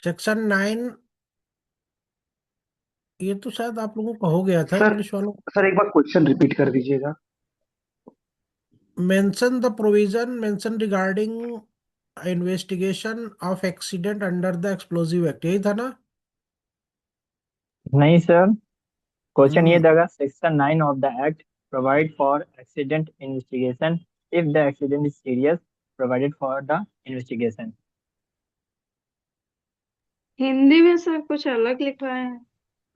Section 9, ये तो शायद आप लोगों को हो गया था सर इंग्लिश वालों। सर एक बार क्वेश्चन रिपीट कर दीजिएगा। Mention the provision mention regarding investigation of accident under the explosive act, यही था ना? नहीं सर, क्वेश्चन ये हम्म। देगा section 9 of the act provide for accident investigation if the accident is serious provided for the investigation. Hindi में sir कुछ अलग लिखा है।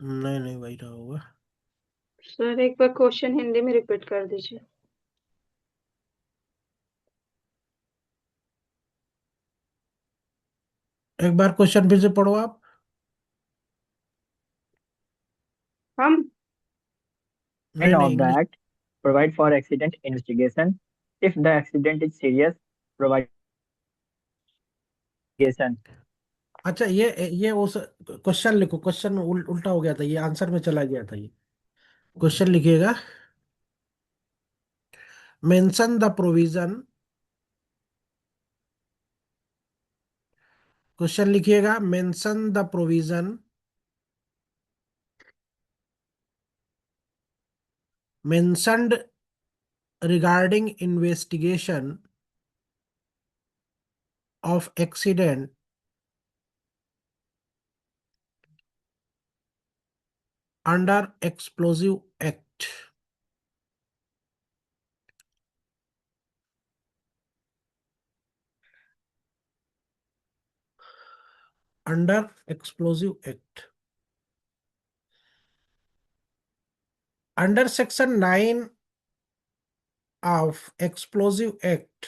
नहीं नहीं, वही रहा होगा। सर एक बार क्वेश्चन हिंदी में रिपीट कर दीजिए। एक बार क्वेश्चन फिर से पढ़ो आप। हम। नहीं नहीं, Of the English. act provide for accident investigation if the accident is serious provocation। अच्छा, ये उस क्वेश्चन लिखो, क्वेश्चन उल्टा हो गया था, ये आंसर में चला गया था। ये क्वेश्चन लिखिएगा, मेंशन द प्रोविजन। क्वेश्चन लिखिएगा, mention the provision mentioned regarding investigation of accident under explosive act. Under explosive act, under section 9 of explosive act.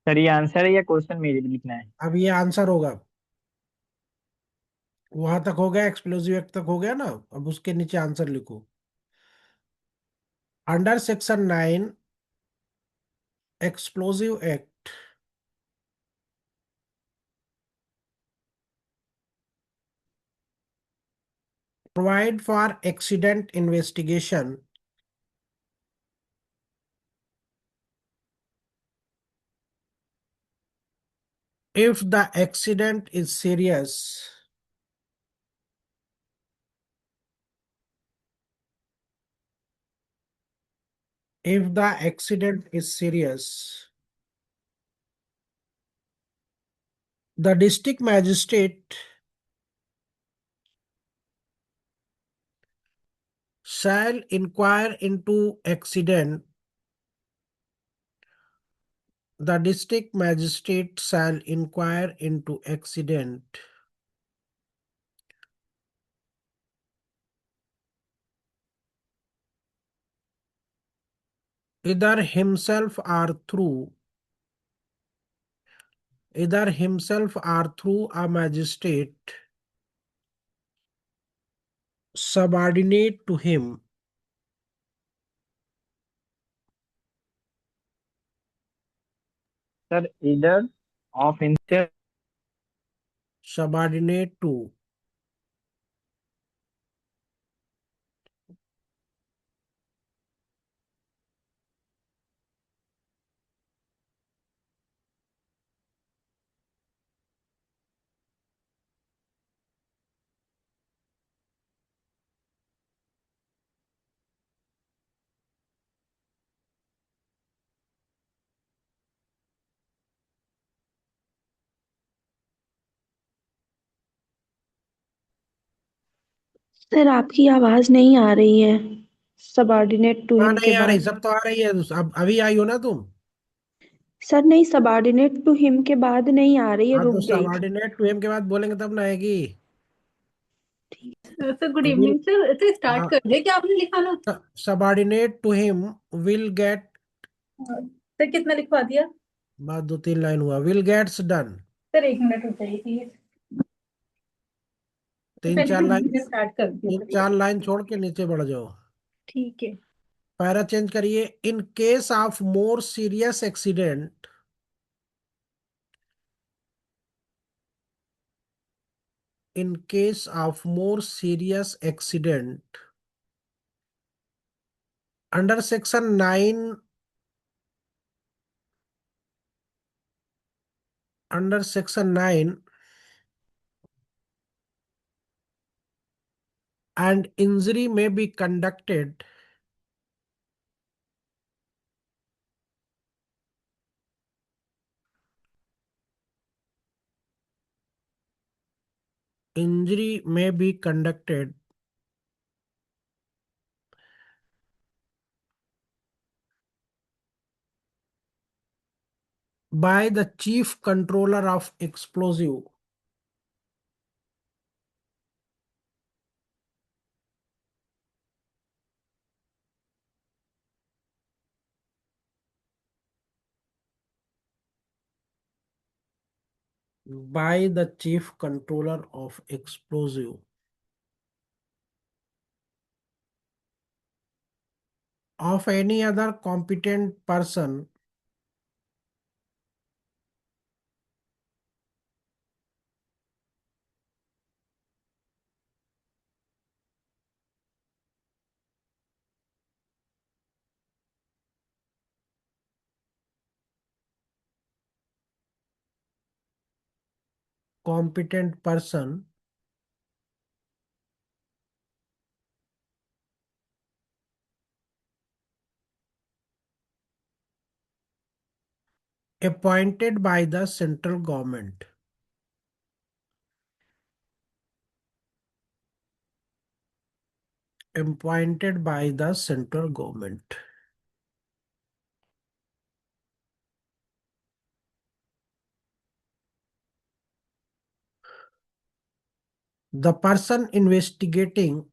Sir ये आंसर है या क्वेश्चन मेरे भी लिखना है? अब ये आंसर होगा। वहां तक हो गया, एक्सप्लोजिव एक्ट तक हो गया ना? अब उसके नीचे आंसर लिखो। Under section 9 explosive act provide for accident investigation if the accident is serious. If the accident is serious, the district magistrate shall inquire into accident. The district magistrate shall inquire into accident either himself or through a magistrate subordinate to him. Sir इधर off himself. Subordinate to। Sir आपकी आवाज नहीं आ रही है। Subordinate to हाँ, him के नहीं आ रही, बाद। सब तो आ रही है। अब अभी आई हो ना तुम? सर नहीं, सबऑर्डिनेट टू हिम के बाद नहीं आ रही है, हाँ, रुक तो गई। सबऑर्डिनेट टू हिम के बाद बोलेंगे तब ना आएगी। Sir good will. Evening sir. तो स्टार्ट हाँ, कर दे, क्या आपने लिखा ना? Subordinate to him will get. Sir कितना लिखवा दिया? बाद 2-3 लाइन हुआ, विल गेट्स डन। सर एक मिनट रुक जाइए प्लीज। तीन पहले चार लाइन मैंने स्टार्ट कर दिया तीन सर ये। चार लाइन छोड़ के नीचे बढ़ जाओ। ठीक है। पैरा चेंज करिए, in case of more serious accident. In case of more serious accident under section 9, under section 9 and injury may be conducted injury may be conducted by the chief controller of explosive by the chief controller of explosive of any other competent person competent person appointed by the central government. Appointed by the central government. The person investigating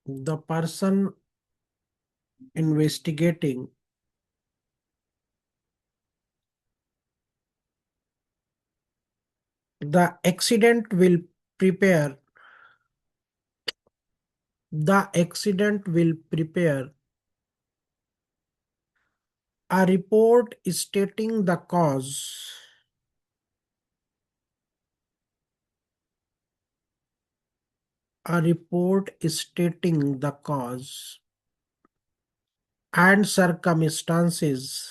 the person investigating the accident will prepare the accident will prepare a report stating the cause a report stating the cause and circumstances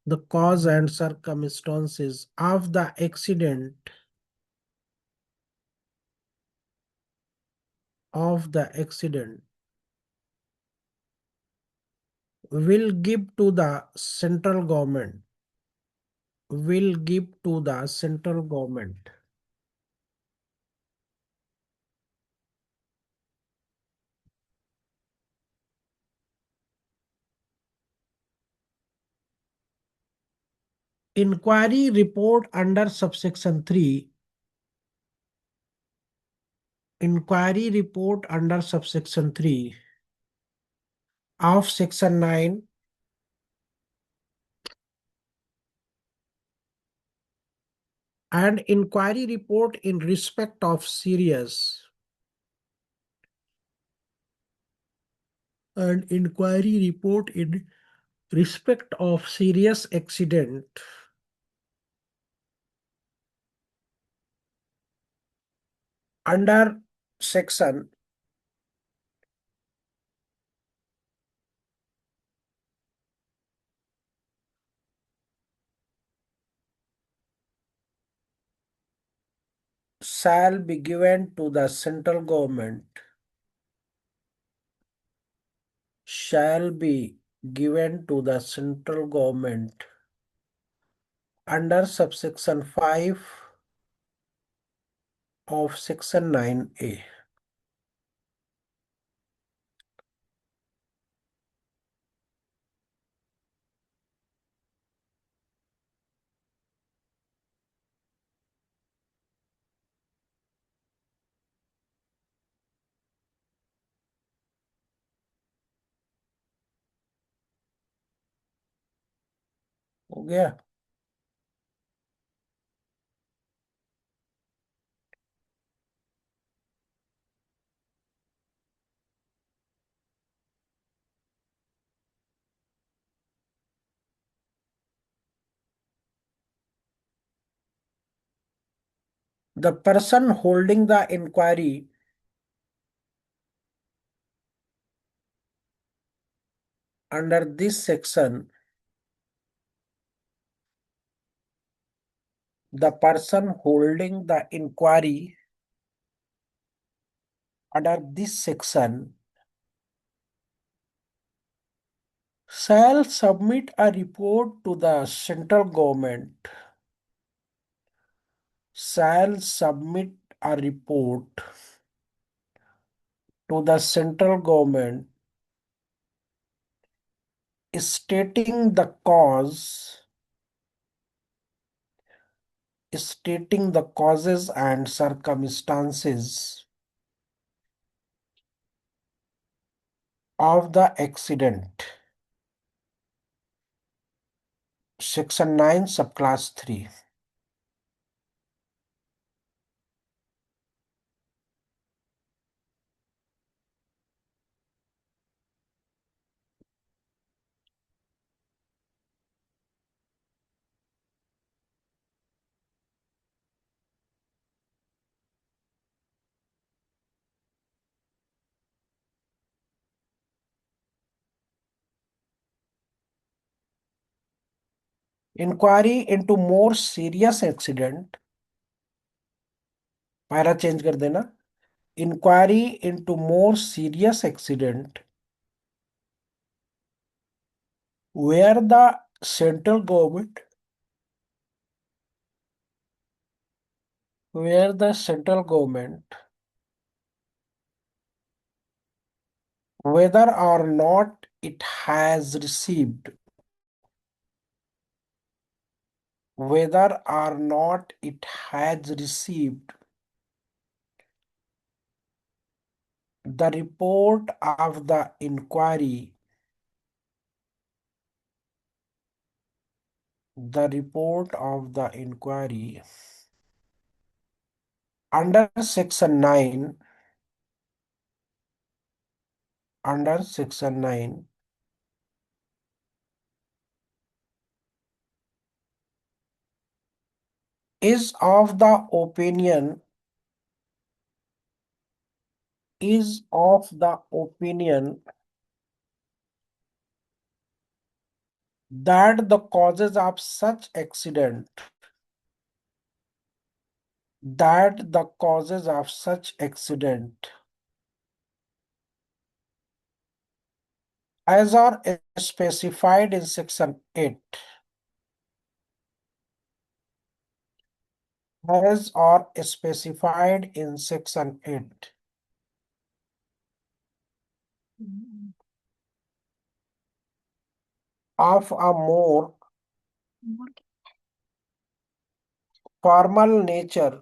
the cause and circumstances of the accident will give to the central government will give to the central government. Inquiry report under subsection 3. Inquiry report under subsection 3 of section 9 and inquiry report in respect of serious and inquiry report in respect of serious accident under section shall be given to the central government shall be given to the central government under subsection 5 of section 9A. हो गया? The person holding the inquiry under this section the person holding the inquiry under this section shall submit a report to the central government, shall submit a report to the central government stating the cause, stating the causes and circumstances of the accident. Section 9, subclass 3. Inquiry into more serious accident, para change कर देना, inquiry into more serious accident where the central government where the central government whether or not it has received whether or not it has received the report of the inquiry, the report of the inquiry under section 9, under section 9 is of the opinion is of the opinion that the causes of such accident that the causes of such accident as are specified in section 8 as are specified in section 8 of a more formal nature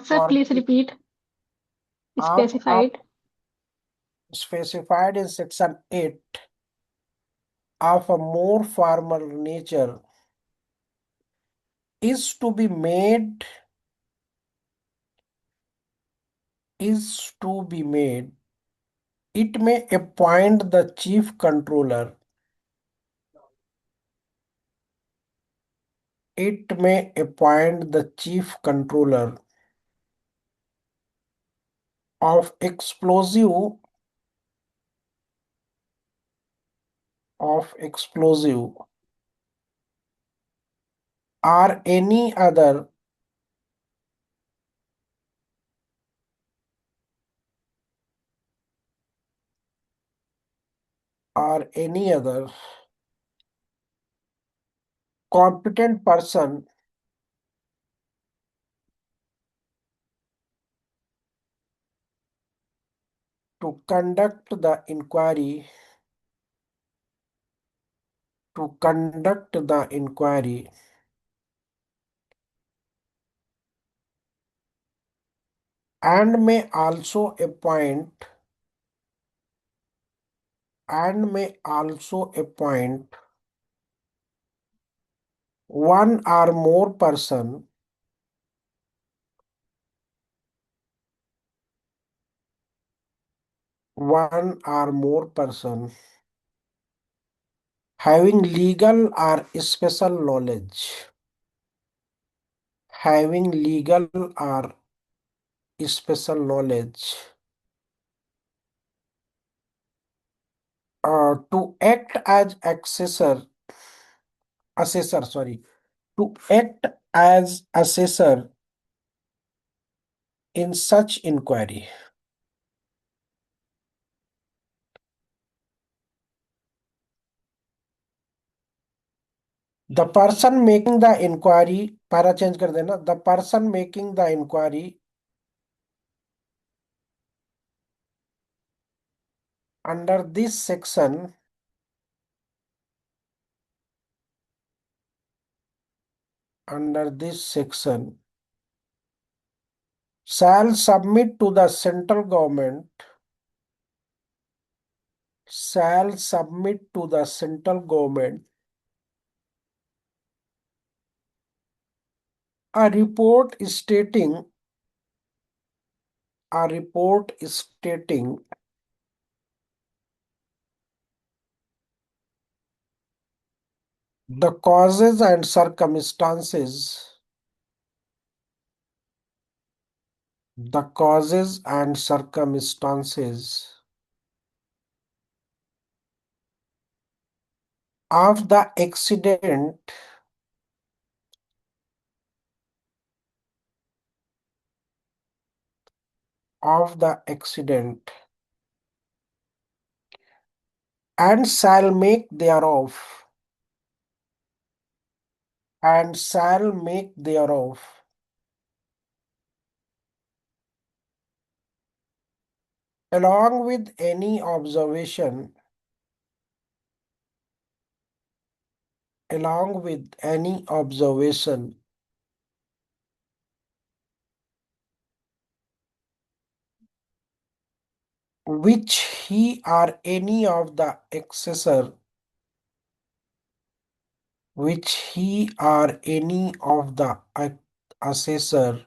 Sir, please repeat. of a Specified. specified in section 8 of a more formal nature is to be made it may appoint the chief controller, it may appoint the chief controller of explosive or any other competent person to conduct the inquiry and may also appoint one or more person having legal or special knowledge To act as assessor, sorry, to act as assessor in such inquiry. The person making the inquiry, para change कर देना, the person making the inquiry under this section shall submit to the central government a report stating the causes and circumstances of the accident and shall make thereof along with any observation which he or any of the assessor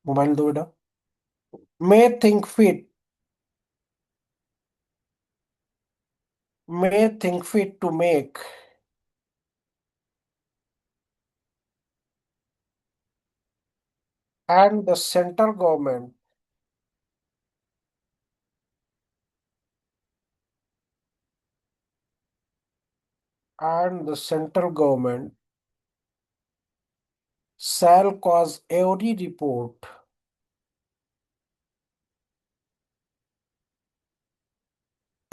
mobile दो बेटा may think fit to make and the central government shall cause every report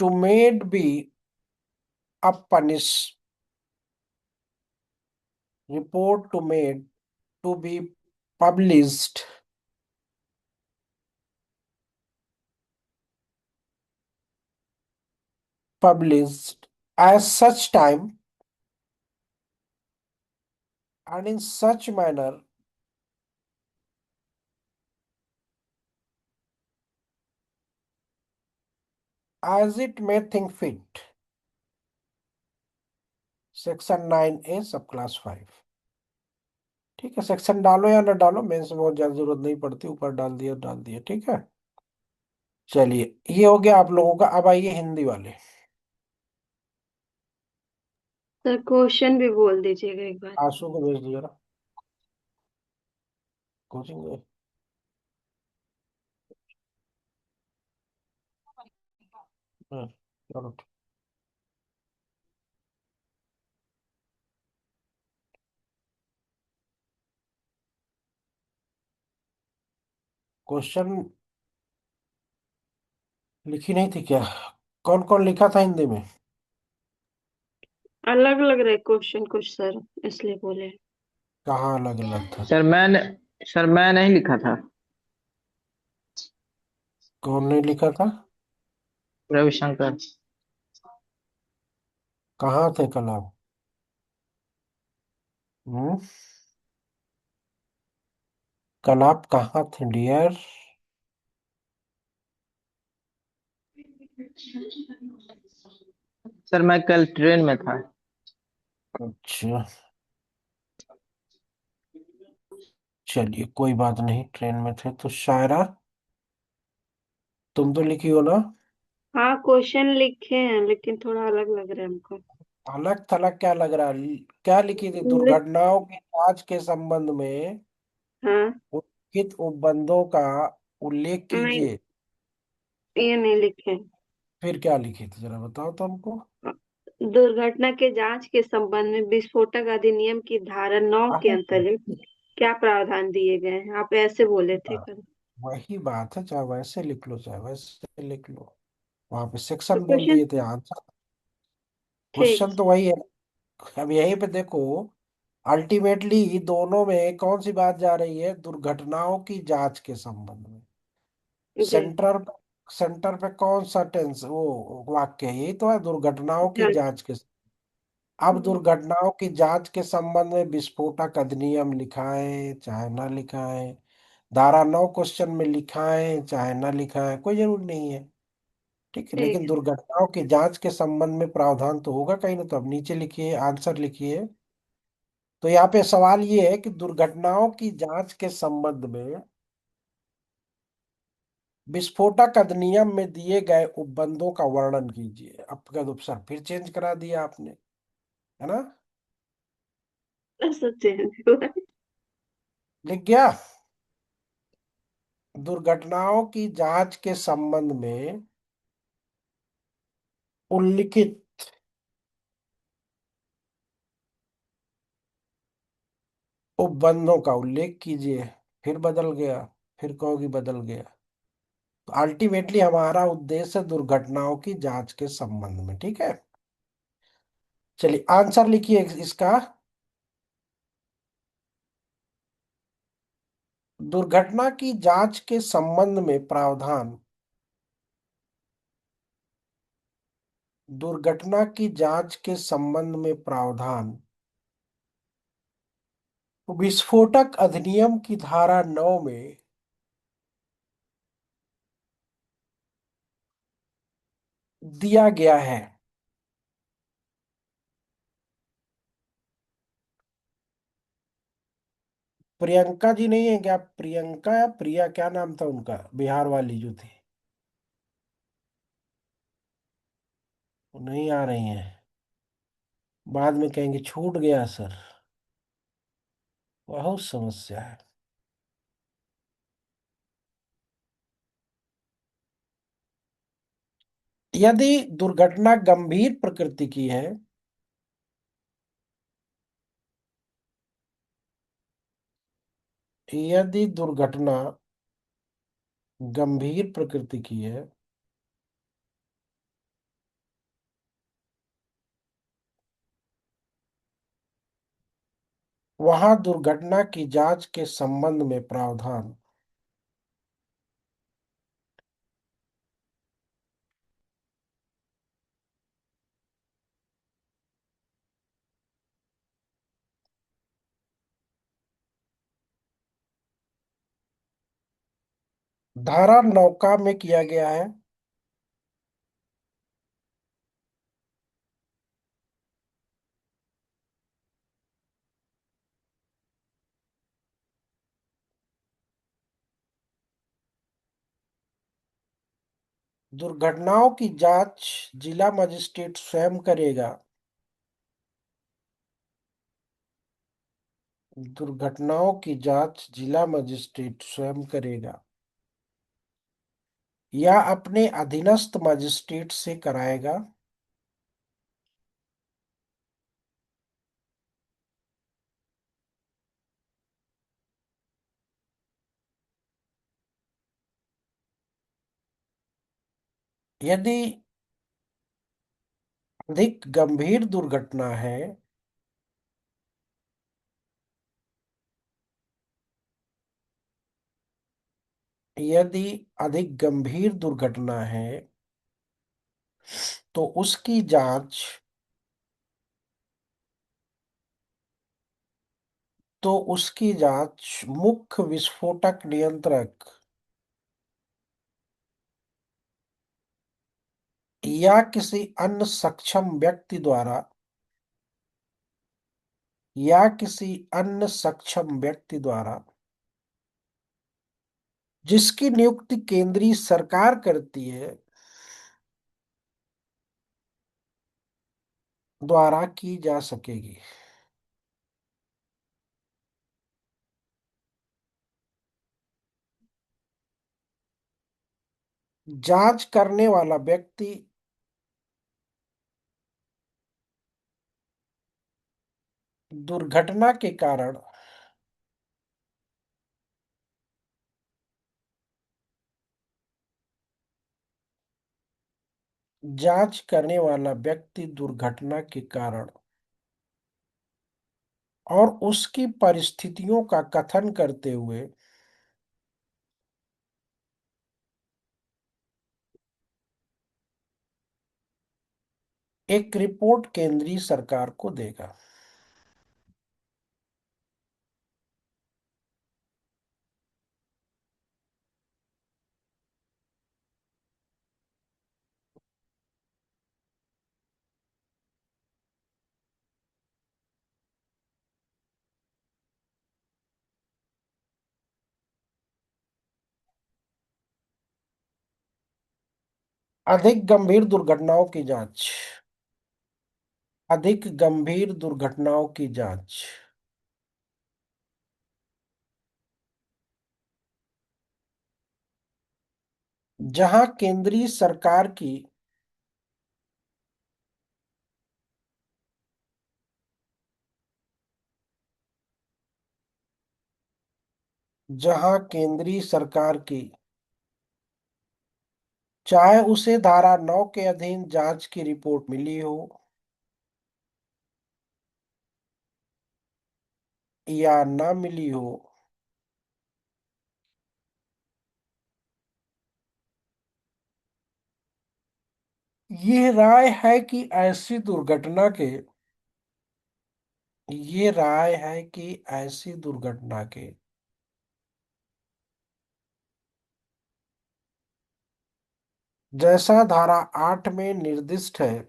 to made be a punish report to made to be published as such time and in such manner as it may think fit. Section 9A सब class 5। ठीक है, section डालो या ना डालो, mains में बहुत ज्यादा जरूरत नहीं पड़ती, ऊपर डाल दिया ठीक है। चलिए ये हो गया आप लोगों का। अब आइए हिंदी वाले। सर क्वेश्चन भी बोल दीजिएगा एक बार। आंसू को भेज दिया ना कोचिंग में। चलो क्वेश्चन लिखी नहीं थी क्या? कौन कौन लिखा था हिंदी में? अलग अलग रहे क्वेश्चन कुछ सर, इसलिए बोले। कहाँ अलग अलग था? सर मैं नहीं लिखा था। कौन नहीं लिखा था? रविशंकर। कहाँ थे कल आप? हम्म? कल आप कहाँ थे डियर? सर मैं कल ट्रेन में था। अच्छा चलिए कोई बात नहीं, ट्रेन में थे तो। शायरा तुम तो लिखी हो ना? हाँ क्वेश्चन लिखे हैं लेकिन थोड़ा अलग लग रहा है हमको। अलग थलग क्या लग रहा है? क्या लिखी थी? लिख। दुर्घटनाओं की जांच के संबंध में हाँ। उल्लिखित उपबंधों का उल्लेख नहीं, कीजिए। ये नहीं लिखे। फिर क्या लिखी थी जरा बताओ तो हमको। दुर्घटना के जांच के संबंध में विस्फोटक अधिनियम की धारा 9 के अरे अंतर्गत क्या प्रावधान दिए गए हैं, आप ऐसे बोले थे कल। वही बात है, चाहे वैसे लिख लो चाहे वैसे लिख लो, वहां पे तो सेक्शन बोल क्वेश्चन। दिए थे, आंसर। ठीक। क्वेश्चन तो वही है। अब यहीं पे देखो, अल्टीमेटली दोनों में कौन सी बात जा रही है, दुर्घटनाओं की जांच के संबंध में। जी। सेंटर सेंटर पे कौन सा टेंस वो वाक्य है, यही तो है, दुर्घटनाओं की जांच। जांच के। अब हम्म, दुर्घटनाओं की जांच के संबंध में विस्फोटक अधिनियम लिखाए चाहे ना लिखाए, धारा 9 क्वेश्चन में लिखाए चाहे ना लिखाए, कोई जरूरी नहीं है। ठीक है, लेकिन ठीक। दुर्घटनाओं की जांच के संबंध में प्रावधान तो होगा कहीं ना, तो अब नीचे लिखिए, आंसर लिखिए। तो यहाँ पे सवाल ये है कि दुर्घटनाओं की जांच के संबंध में विस्फोटक अधिनियम में दिए गए उपबंधों का वर्णन कीजिए। अब का तो सर फिर चेंज करा दिया आपने, है ना। सच्चे हैं। लिख गया, दुर्घटनाओं की जांच के संबंध में उल्लिखित उपबंधों का उल्लेख कीजिए। फिर बदल गया, फिर कहोगी बदल गया। तो अल्टीमेटली हमारा उद्देश्य है दुर्घटनाओं की जांच के संबंध में, ठीक है। चलिए आंसर लिखिए इसका। दुर्घटना की जांच के संबंध में प्रावधान, दुर्घटना की जांच के संबंध में प्रावधान विस्फोटक अधिनियम की धारा 9 में दिया गया है। प्रियंका जी नहीं है क्या, प्रियंका या प्रिया, क्या नाम था उनका, बिहार वाली जो थी, वो नहीं आ रही हैं। बाद में कहेंगे छूट गया सर, बहुत समस्या है। यदि दुर्घटना गंभीर प्रकृति की है, यदि दुर्घटना गंभीर प्रकृति की है, वहां दुर्घटना की जांच के संबंध में प्रावधान धारा 9 में किया गया है। दुर्घटनाओं की जांच जिला मजिस्ट्रेट स्वयं करेगा। दुर्घटनाओं की जांच जिला मजिस्ट्रेट स्वयं करेगा या अपने अधीनस्थ मजिस्ट्रेट से कराएगा। यदि अधिक गंभीर दुर्घटना है, यदि अधिक गंभीर दुर्घटना है तो उसकी जांच, तो उसकी जांच मुख्य विस्फोटक नियंत्रक या किसी अन्य सक्षम व्यक्ति द्वारा, या किसी अन्य सक्षम व्यक्ति द्वारा जिसकी नियुक्ति केंद्रीय सरकार करती है, द्वारा की जा सकेगी। जांच करने वाला व्यक्ति दुर्घटना के कारण जांच करने वाला व्यक्ति दुर्घटना के कारण और उसकी परिस्थितियों का कथन करते हुए एक रिपोर्ट केंद्रीय सरकार को देगा। अधिक गंभीर दुर्घटनाओं की जांच। अधिक गंभीर दुर्घटनाओं की जांच। जहां केंद्रीय सरकार की जहां केंद्रीय सरकार की चाहे उसे धारा 9 के अधीन जांच की रिपोर्ट मिली हो या ना मिली हो, ये राय है कि ऐसी दुर्घटना के जैसा धारा 8 में निर्दिष्ट है,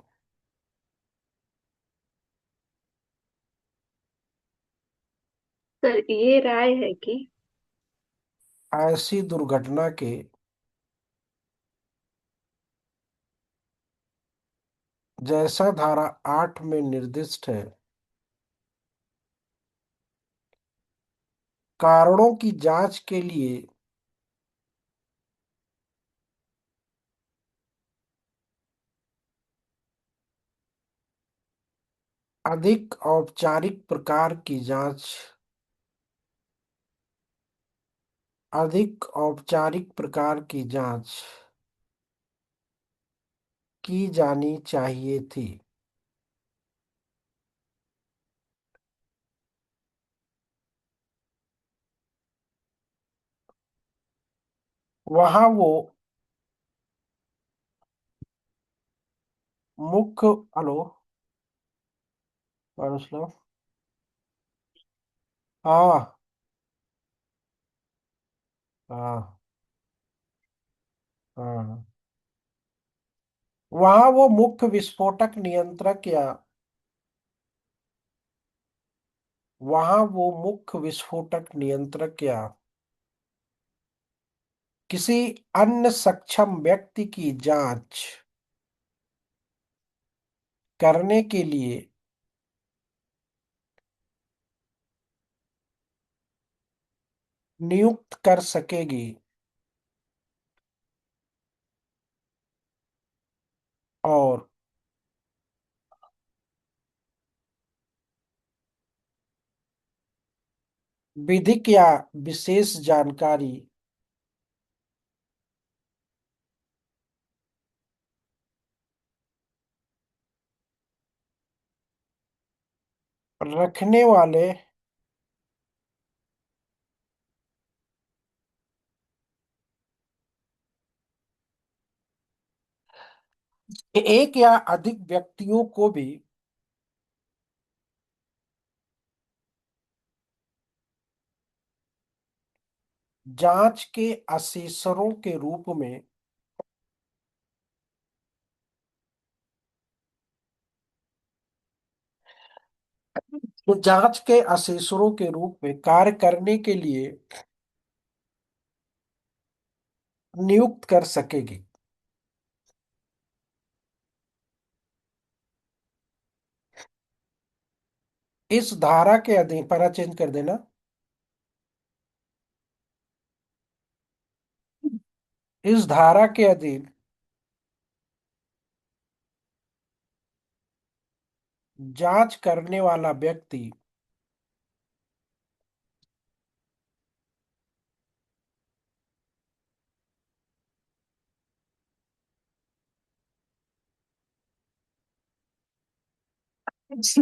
सर ये राय है कि ऐसी दुर्घटना के जैसा धारा 8 में निर्दिष्ट है, कारणों की जांच के लिए अधिक औपचारिक प्रकार की जांच अधिक औपचारिक प्रकार की जांच की जानी चाहिए थी। वहां वो मुख्य हेलो परसलो हाँ हाँ हाँ वहां वो मुख्य विस्फोटक नियंत्रक या वहां वो मुख्य विस्फोटक नियंत्रक या किसी अन्य सक्षम व्यक्ति की जांच करने के लिए नियुक्त कर सकेगी और विधिक या विशेष जानकारी रखने वाले एक या अधिक व्यक्तियों को भी जांच के असेसरों के रूप में जांच के असेसरों के रूप में कार्य करने के लिए नियुक्त कर सकेगी। इस धारा के अधीन पैरा चेंज कर देना। इस धारा के अधीन जांच करने वाला व्यक्ति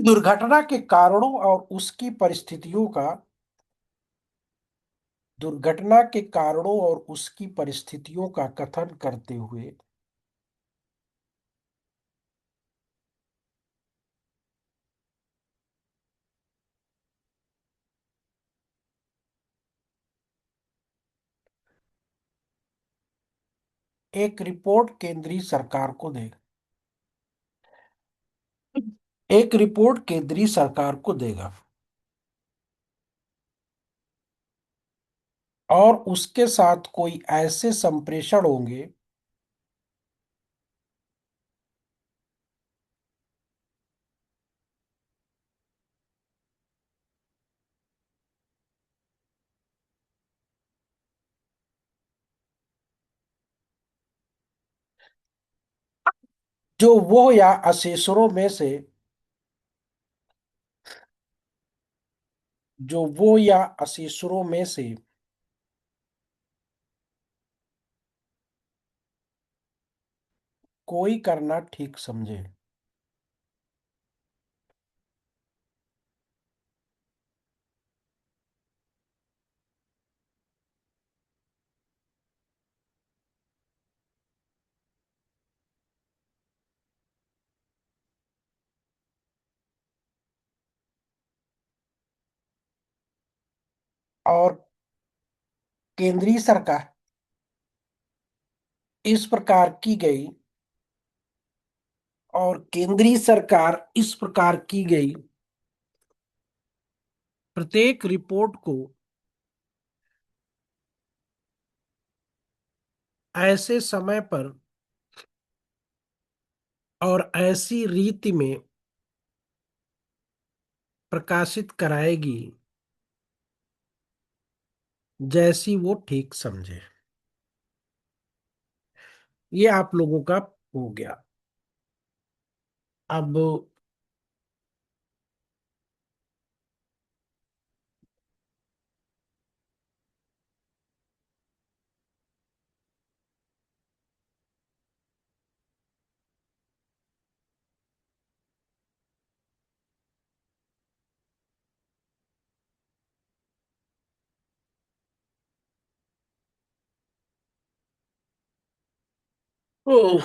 दुर्घटना के कारणों और उसकी परिस्थितियों का दुर्घटना के कारणों और उसकी परिस्थितियों का कथन करते हुए एक रिपोर्ट केंद्रीय सरकार को देगा। एक रिपोर्ट केंद्रीय सरकार को देगा और उसके साथ कोई ऐसे संप्रेषण होंगे जो वो या असेसरों में से जो वो या असेसरों में से कोई करना ठीक समझे। और केंद्रीय सरकार इस प्रकार की गई और केंद्रीय सरकार इस प्रकार की गई प्रत्येक रिपोर्ट को ऐसे समय पर और ऐसी रीति में प्रकाशित कराएगी जैसी वो ठीक समझे। ये आप लोगों का हो गया। अब ओह,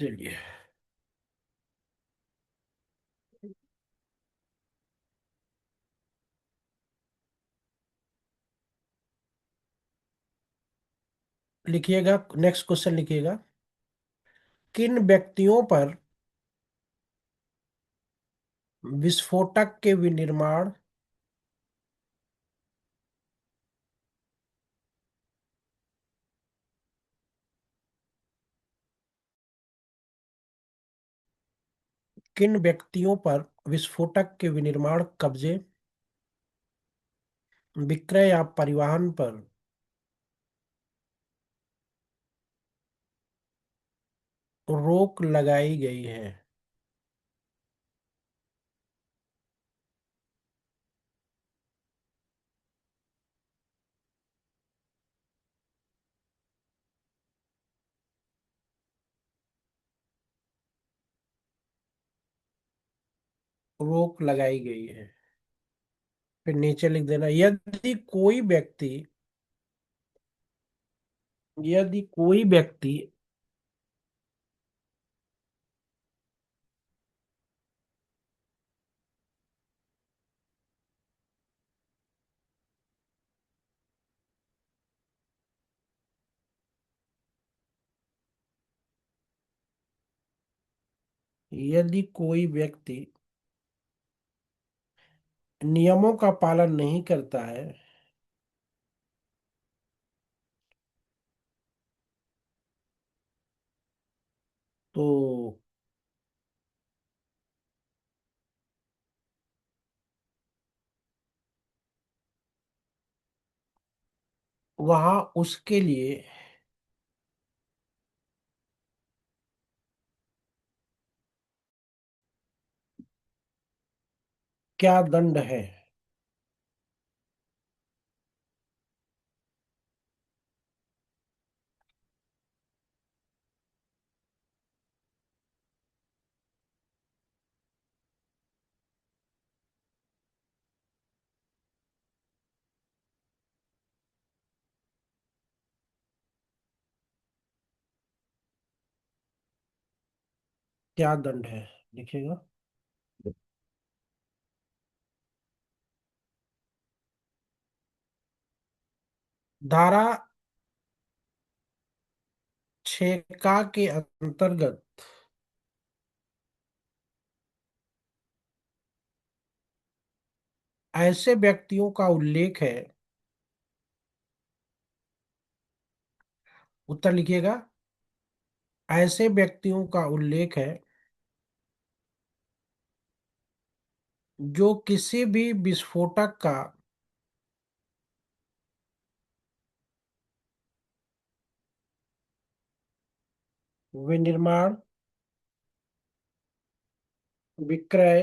चलिए लिखिएगा, नेक्स्ट क्वेश्चन लिखिएगा। किन व्यक्तियों पर विस्फोटक के विनिर्माण किन व्यक्तियों पर विस्फोटक के विनिर्माण, कब्जे, विक्रय या परिवहन पर रोक लगाई गई है? रोक लगाई गई है। फिर नीचे लिख देना, यदि कोई व्यक्ति यदि कोई व्यक्ति नियमों का पालन नहीं करता है तो वहां उसके लिए क्या दंड है। क्या दंड है लिखेगा। धारा 6 के अंतर्गत ऐसे व्यक्तियों का उल्लेख है, उत्तर लिखिएगा, ऐसे व्यक्तियों का उल्लेख है जो किसी भी विस्फोटक का विनिर्माण, विक्रय,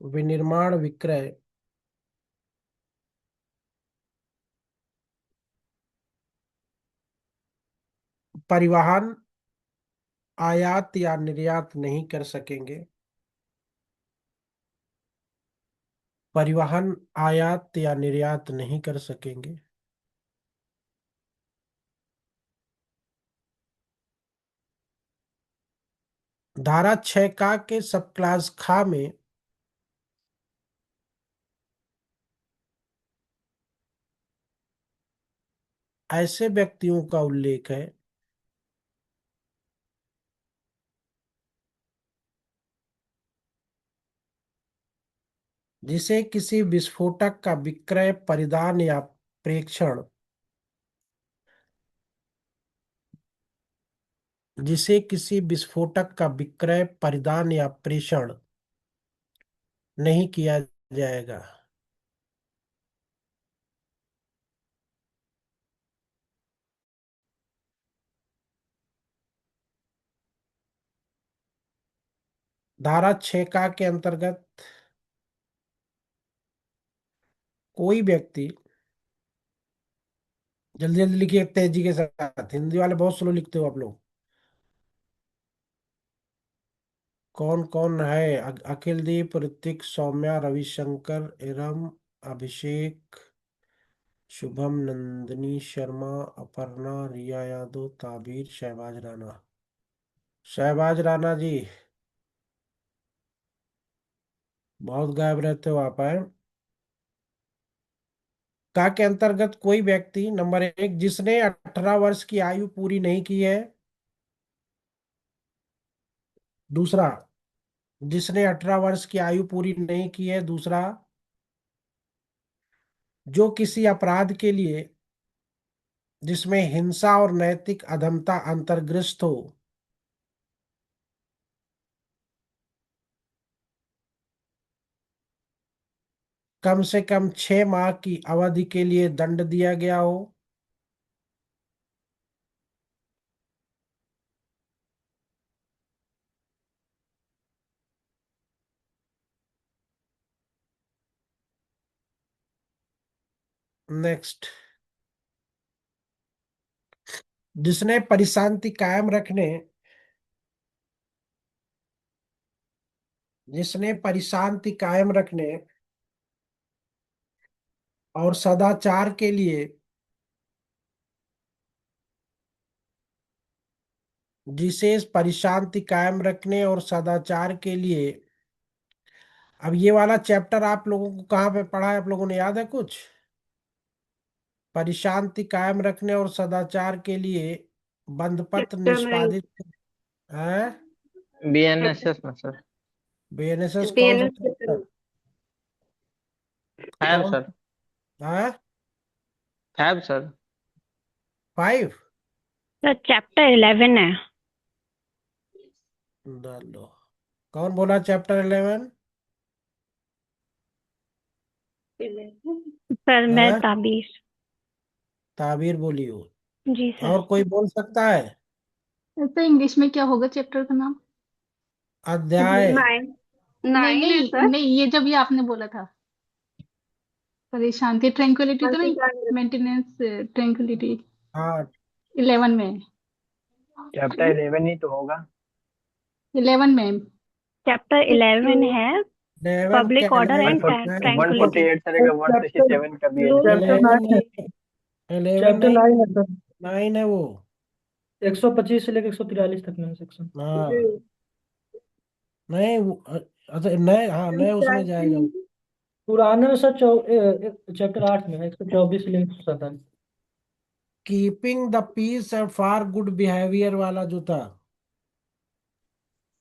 विक्रय, परिवहन, आयात या निर्यात नहीं कर सकेंगे। परिवहन, आयात या निर्यात नहीं कर सकेंगे। धारा 6 के सब क्लास खा में ऐसे व्यक्तियों का उल्लेख है जिसे किसी विस्फोटक का विक्रय, परिधान या प्रेषण जिसे किसी विस्फोटक का विक्रय, परिधान या प्रेषण नहीं किया जाएगा। धारा 6 के अंतर्गत कोई व्यक्ति, जल्दी जल्दी लिखिए तेजी के साथ, हिंदी वाले बहुत स्लो लिखते हो आप लोग। कौन कौन है? अखिलदीप, ऋतिक, सौम्या, रविशंकर, एरम, अभिषेक, शुभम, नंदिनी शर्मा, अपर्णा, रिया यादव, ताबीर, शहबाज राणा। शहबाज राणा जी, बहुत गायब रहते हो आप हैं। का के अंतर्गत कोई व्यक्ति, नंबर 1, जिसने 18 वर्ष की आयु पूरी नहीं की है। दूसरा, जिसने 18 वर्ष की आयु पूरी नहीं की है। दूसरा, जो किसी अपराध के लिए जिसमें हिंसा और नैतिक अधमता अंतर्ग्रस्त हो, कम से कम 6 माह की अवधि के लिए दंड दिया गया हो। नेक्स्ट, जिसने परिशांति कायम रखने जिसने परिशांति कायम रखने और सदाचार के लिए जिसे परिशांति कायम रखने और सदाचार के लिए। अब ये वाला चैप्टर आप लोगों को कहाँ पे पढ़ा है, आप लोगों ने याद है कुछ? परिशांति कायम रखने और सदाचार के लिए बंधपत्र चैप्टर 9। निष्पादित है। बीएनएसएस में सर। बीएनएसएस कौन सा बीएनएस चैप्टर? फैब कौन? सर। है फैब सर। 5। सर चैप्टर 11 है। डालो। कौन बोला चैप्टर 11? सर मैं है ताबीर। ताबीर बोली हो। जी सर। और कोई बोल सकता है? तो इंग्लिश में क्या होगा चैप्टर का नाम? अध्याय। 9। नहीं 9 है नहीं सर। नहीं, ये जब ये आपने बोला था परेशान थी, ट्रैंक्विलिटी तो नहीं, शांति मेंटेनेंस ट्रैंक्विलिटी हाँ 11 में। चैप्टर 11 ही तो होगा। 11 में चैप्टर 11 है 11 public order and 148 tranquillity. Sir, 167 का बीएनएसएस। चैप्टर 9 है। 11 चैप्टर नहीं, 9 है सर। 9 है वो। 125 से लेकर 143 तक में सेक्शन। हाँ नहीं अच्छा नए, हाँ नए उसमें जाएगा वो। पुराने में सर चैप्टर 8 में है 124 से लेकर 147। Keeping the peace and for good behaviour वाला जो था।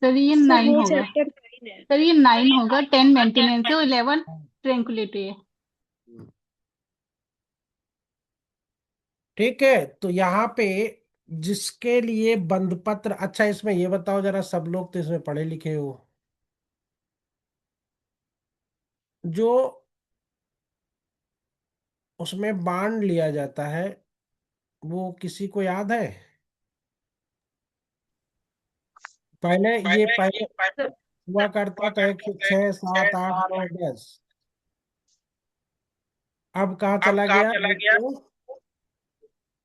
सर ये सर 9 वो होगा। चैप्टर 9 है। सर ये 9 होगा, 10 मेंटेनेंस है और 11 ट्रैंक्विलिटी है। ठीक है, तो यहाँ पे जिसके लिए बंधपत्र, अच्छा इसमें ये बताओ जरा, सब लोग तो इसमें पढ़े लिखे हो, जो उसमें बांड लिया जाता है वो किसी को याद है? पहले हुआ करता था 106, 7, 8, 9, 10। अब कहाँ चला गया 100?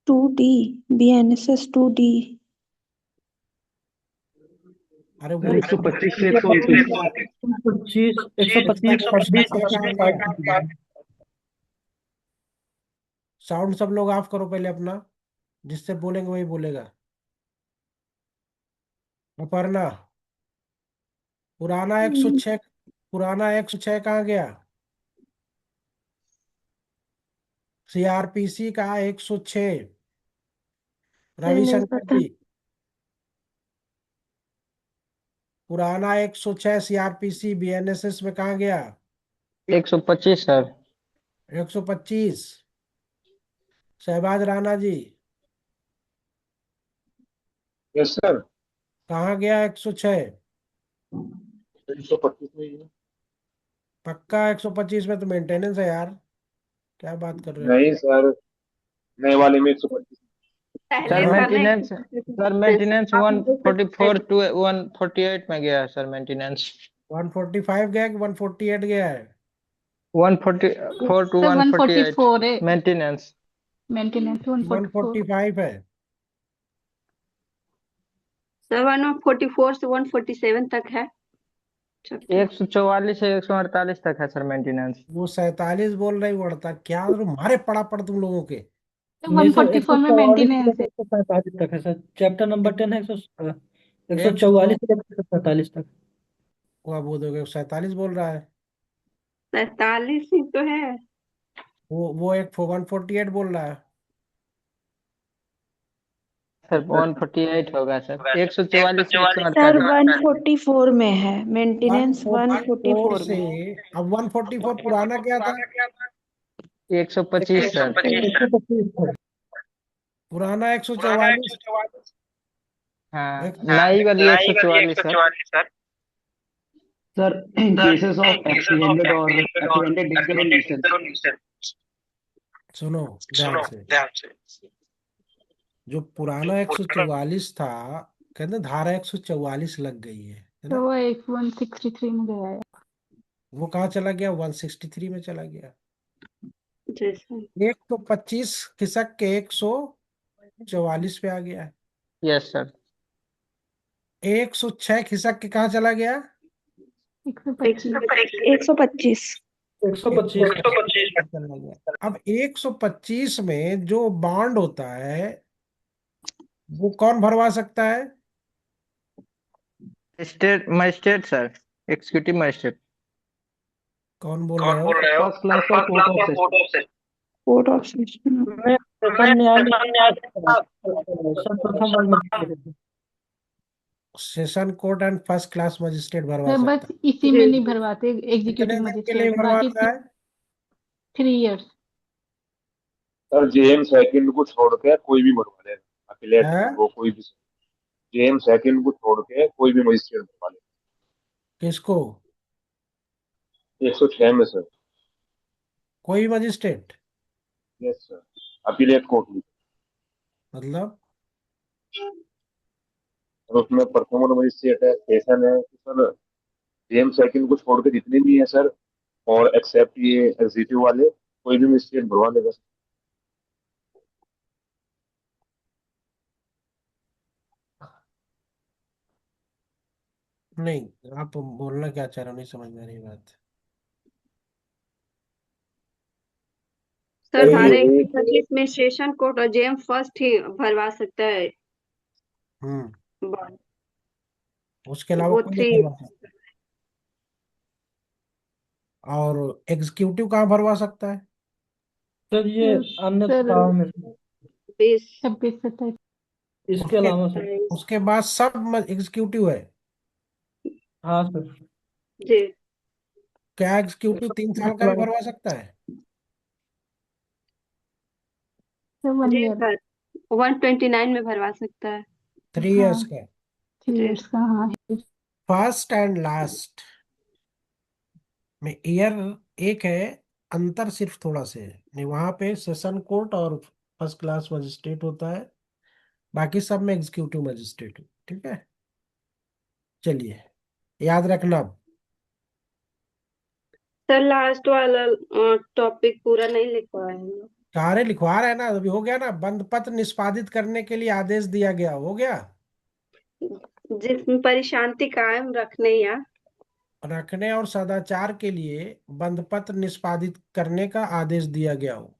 2D, BNSS 2D। अरे वो सर 125 से 129। 125 125 26 27 साउंड सब लोग ऑफ करो पहले अपना, जिससे बोलेंगे वही बोलेगा। अपर्णा, पुराना 106, पुराना 106 कहाँ गया? सीआरपीसी का 106। नहीं रविशंकर पता। जी, पुराना 106 सीआरपीसी बीएनएसएस में कहाँ गया? 125 sir. 125। Shahbaz Rana ji, yes sir. कहाँ गया 106? 125 में ही है। पक्का 125 में तो मेंटेनेंस है यार, क्या बात कर रहे हो? नहीं सर, नए वाले में 125। पहले सर था ना मेंटेनेंस, सर मेंटेनेंस आप लोग को 144 टू 148 में गया है सर मेंटेनेंस। 145 गया कि 148 गया है? 144 टू सर 148 144 है मेंटेनेंस। मेंटेनेंस, 144। 145 है। 144 से 147 तक है चैप्टर। 144 से 148 तक है सर मेंटेनेंस। वो 47 बोल रही उड़ता क्या, तुम्हारे पड़ा पड़ तुम लोगों के। तो नहीं सर 144 में 144 से मेंटेनेंस लेकर है। 147 तक है सर। चैप्टर नंबर 10 है एक सौ 144 से लेकर 147 तक। वो आप बोलोगे 47 बोल रहा है। 47 ही तो है। वो एक 148 बोल रहा है। सर 148 होगा सर, 144 से सर 148। 144 में है, मेंटेनेंस 144 144 से, में। अब 144 पुराना क्या था? 125 सर। 125 है। पुराना 144। हाँ नई वाली 144 sir. Sir in cases of apprehended और एप्रीहेंडेड डेंजर और न्यूसेंस। सुनो ध्यान से, जो पुराना 144 था, कहते धारा 144 लग गई है तो ना? वो 163 में गया है। वो कहाँ चला गया? 163 में चला गया। जैसा 125 खिसक के 144 पे आ गया है। Yes sir. 106 खिसक के कहाँ चला गया? 125। 125। 125। 125 चला गया। अब 125 में जो बॉन्ड होता है वो कौन भरवा सकता है? State magistrate sir, executive magistrate. कौन बोल रहे हो? First class sir, court of session. Court of session. मैं सेशन न्यायालय सर्वप्रथम वर्ग magistrate. Session court and first class magistrate भरवा सर सकता बस है। इसी में जी नहीं भरवाते कितने एग्जीक्यूटिव दिन के लिए मजिस्ट्रेट, बाकी भरवाता है? 3 इयर्स। सर जेम्स सेकंड को छोड़ के कोई भी बनवा ले, अपीलेट है वो कोई भी। जेम्स सेकंड को छोड़ के कोई भी मजिस्ट्रेट बनवा किसको? ले 106 में सर। कोई magistrate? Yes sir, appellate court में। मतलब और उसमें प्रथम मजिस्ट्रेट है, सेशन है तो सर जेम्स सेकंड को छोड़ के जितने भी है सर, और एक्सेप्ट ये एग्जीक्यूटिव वाले, कोई भी मजिस्ट्रेट भरवा लेगा। नहीं, आप बोलना क्या चाह रहे हो, नहीं समझ में आ रही बात। सर, सर धारा ये 125 में सेशन कोर्ट और जेएम फर्स्ट ही भरवा सकता है हम्म बॉन्ड। उसके अलावा वो कोई नहीं 3। भरवा सकता। और एग्जीक्यूटिव कहाँ भरवा सकता है? सर ये अन्य सर काम में से। 20, 26, 27। इसके उसके अलावा सर। 27। उसके बाद सब एग्जीक्यूटिव है। हाँ सर। जी क्या एग्जीक्यूटिव 3 साल का भी भरवा सकता है? सर 1 जी ईयर। सर, 129 में भरवा सकता है। 3 इयर्स हाँ, का। 3 जी इयर्स का। हाँ फर्स्ट एंड लास्ट में ईयर एक है, अंतर सिर्फ थोड़ा से है। नहीं, वहां पे सेशन कोर्ट और फर्स्ट क्लास मजिस्ट्रेट होता है, बाकी सब में एग्जीक्यूटिव मजिस्ट्रेट हो। ठीक है, चलिए याद रखना। सर, लास्ट वाला टॉपिक पूरा नहीं लिख पाए हम लोग। कार्य लिखवा रहे हैं ना, अभी हो गया ना। बंद पत्र निष्पादित करने के लिए आदेश दिया गया, हो गया। जिसमें परिशांति कायम रखने या रखने और सदाचार के लिए बंद पत्र निष्पादित करने का आदेश दिया गया हो।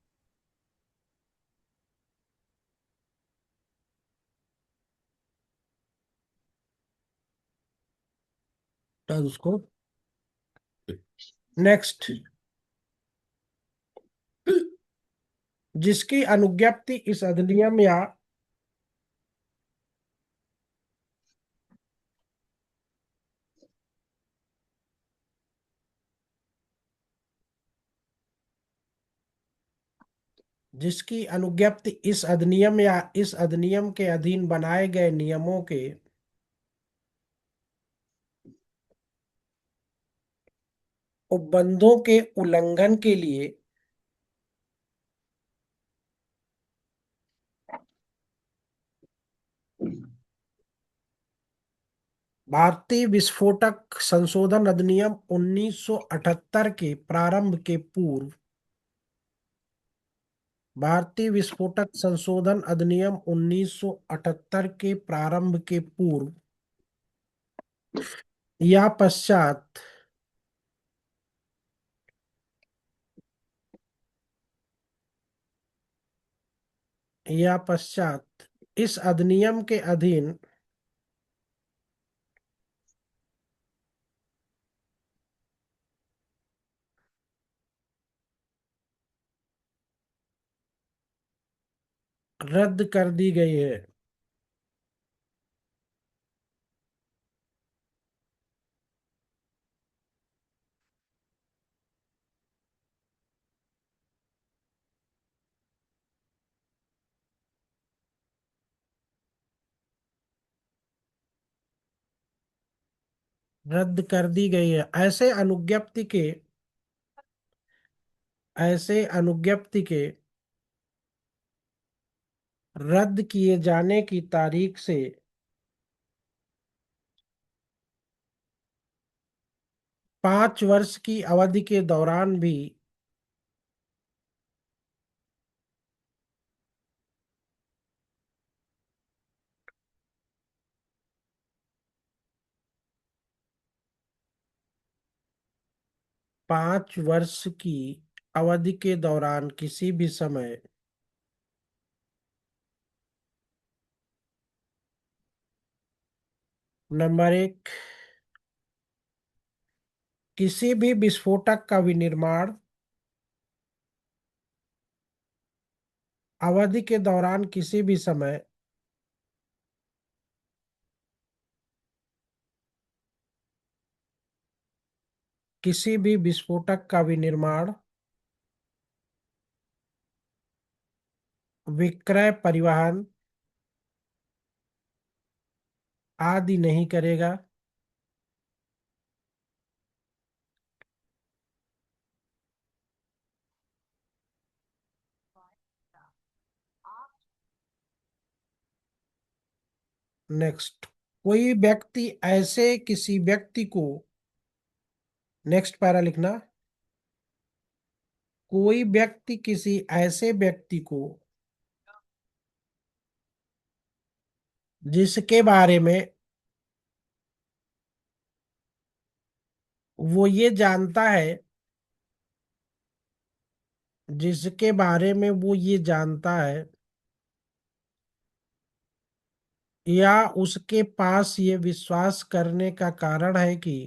तो उसको नेक्स्ट, जिसकी अनुज्ञप्ति इस अधिनियम या जिसकी अनुज्ञप्ति इस अधिनियम या इस अधिनियम के अधीन बनाए गए नियमों के उपबंधों के उल्लंघन के लिए भारतीय विस्फोटक संशोधन अधिनियम 1978 के प्रारंभ के पूर्व भारतीय विस्फोटक संशोधन अधिनियम 1978 के प्रारंभ के पूर्व या पश्चात इस अधिनियम के अधीन रद्द कर दी गई है। रद्द कर दी गई है। ऐसे अनुज्ञप्ति के रद्द किए जाने की तारीख से 5 वर्ष की अवधि के दौरान भी 5 वर्ष की अवधि के दौरान किसी भी समय नंबर 1, किसी भी विस्फोटक का विनिर्माण अवधि के दौरान किसी भी समय किसी भी विस्फोटक का विनिर्माण, विक्रय, परिवहन आदि नहीं करेगा। नेक्स्ट, कोई व्यक्ति ऐसे किसी व्यक्ति को, नेक्स्ट पैरा लिखना, कोई व्यक्ति किसी ऐसे व्यक्ति को जिसके बारे में वो ये जानता है, जिसके बारे में वो ये जानता है या उसके पास ये विश्वास करने का कारण है कि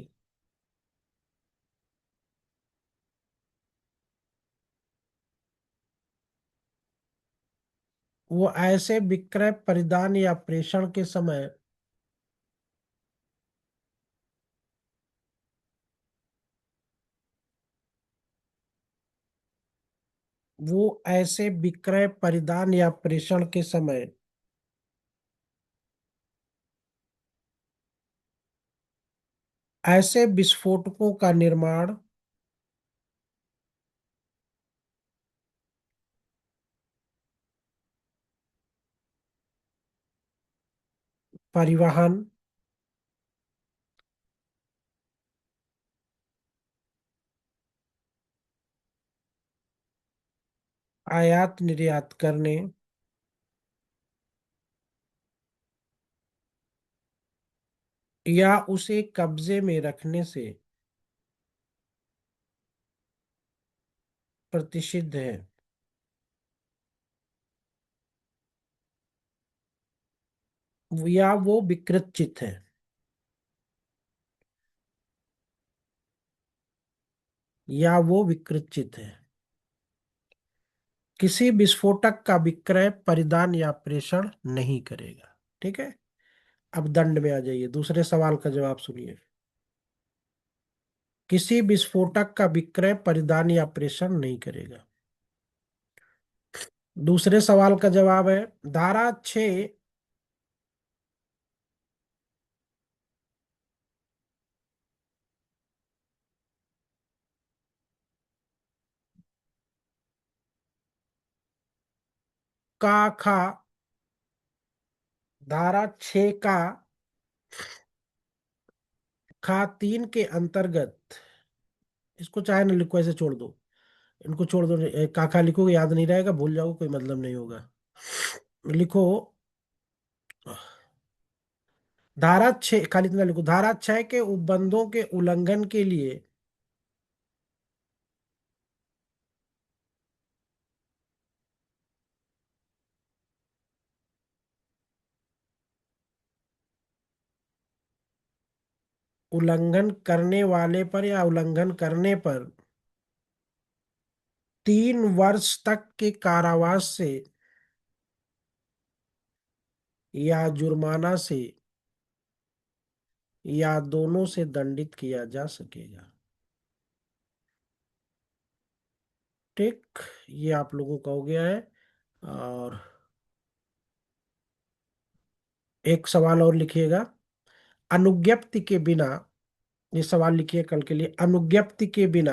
वो ऐसे विक्रय, परिधान या प्रेषण के समय वो ऐसे विक्रय, परिधान या प्रेषण के समय ऐसे विस्फोटकों का निर्माण, परिवहन, आयात निर्यात करने या उसे कब्जे में रखने से प्रतिषिद्ध है। या वो विकृत चित्त है। या वो विकृत चित्त है। किसी विस्फोटक का विक्रय, परिधान या प्रेषण नहीं करेगा। ठीक है, अब दंड में आ जाइए। दूसरे सवाल का जवाब सुनिए। किसी विस्फोटक का विक्रय, परिधान या प्रेषण नहीं करेगा। दूसरे सवाल का जवाब है धारा 6 का खा, धारा 6 का खा 3 के अंतर्गत, इसको चाहे ना लिखो, ऐसे छोड़ दो, इनको छोड़ दो। काका लिखोगे याद नहीं रहेगा, भूल जाओगे, कोई मतलब नहीं होगा। लिखो धारा 6, खाली इतना लिखो, धारा 6 के उपबंधों के उल्लंघन के लिए उल्लंघन करने वाले पर या उल्लंघन करने पर 3 वर्ष तक के कारावास से या जुर्माना से या दोनों से दंडित किया जा सकेगा। ठीक, ये आप लोगों का हो गया है। और एक सवाल और लिखिएगा, अनुज्ञप्ति के बिना, ये सवाल लिखिए कल के लिए, अनुज्ञप्ति के बिना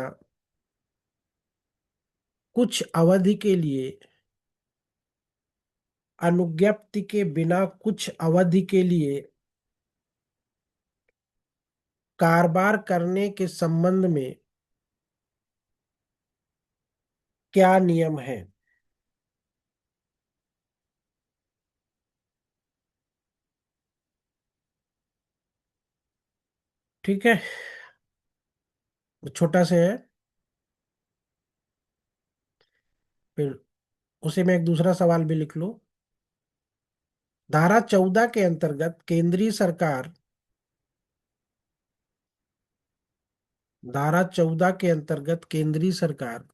कुछ अवधि के लिए, अनुज्ञप्ति के बिना कुछ अवधि के लिए कारोबार करने के संबंध में क्या नियम है। ठीक है, छोटा से है। फिर उसी में एक दूसरा सवाल भी लिख लो। धारा 14 के अंतर्गत केंद्रीय सरकार, धारा 14 के अंतर्गत केंद्रीय सरकार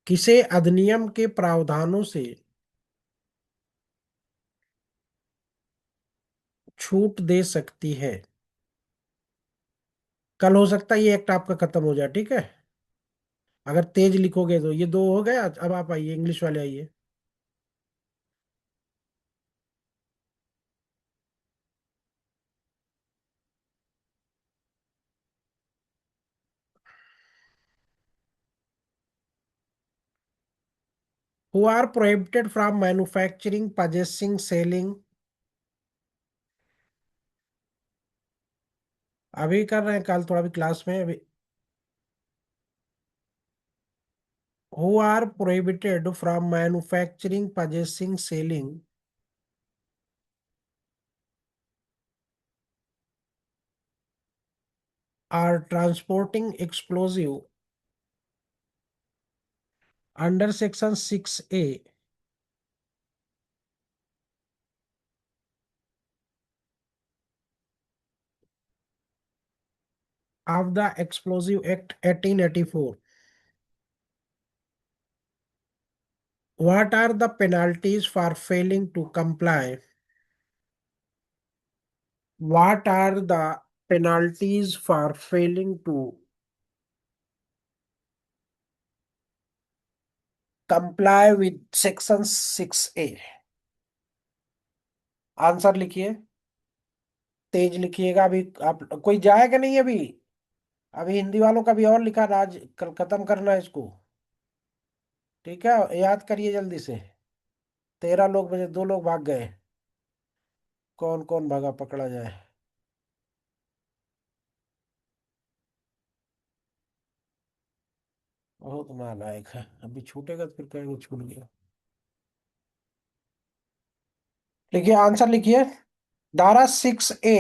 किसे अधिनियम के प्रावधानों से छूट दे सकती है? कल हो सकता है ये एक्ट आपका खत्म हो जाए, ठीक है? अगर तेज लिखोगे तो। ये दो हो गया, अब आप आइए, इंग्लिश वाले आइए। Who are prohibited from manufacturing, possessing, selling? अभी कर रहे हैं, कल थोड़ा भी क्लास में अभी। Who are prohibited from manufacturing, possessing, selling, or transporting explosive under section 6A of the Explosive Act 1884? What are the penalties for failing to comply? What are the penalties for failing to comply with section 6A? Answer लिखिए, तेज लिखिएगा। अभी आप कोई जाएगा नहीं अभी। अभी हिंदी वालों का भी और लिखा, राज खत्म करना है इसको। ठीक है, याद करिए जल्दी से। 13 लोग बचे, 2 लोग भाग गए। कौन कौन भागा, पकड़ा जाए। बहुत नालायक है। अभी छूटेगा तो फिर कहेंगे छूट गया। लिखिए, आंसर लिखिए। धारा 6A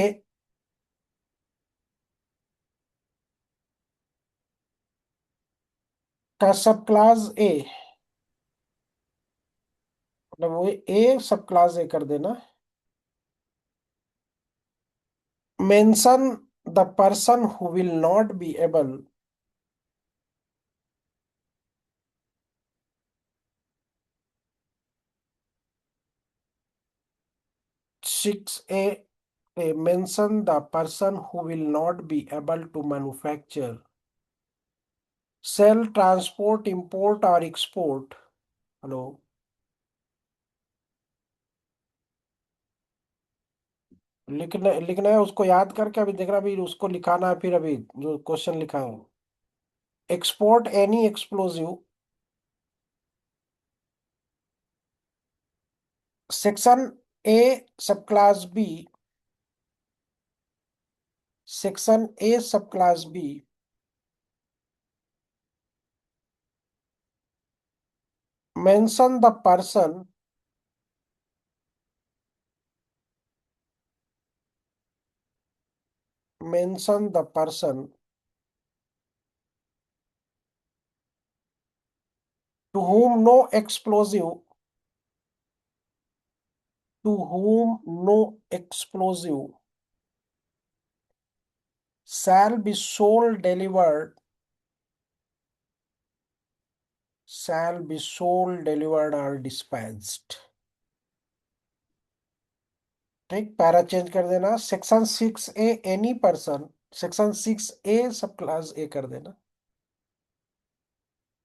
का सब क्लास ए, मतलब वो ए सब क्लास ए कर देना। Mention the person who will not be able 6A, mention the person who will not be able to manufacture, sell, transport, import or export. Hello, लिखना है उसको याद करके। अभी देखना, अभी उसको लिखाना है, फिर अभी जो क्वेश्चन लिखा है। Export any explosive, section A subclass B, section A subclass B mention the person mention the person to whom no explosive to whom no explosive shall be sold, delivered, shall be sold, delivered or dispatched. ठीक, para change कर देना। Section 6A any person, section 6A सब class A कर देना।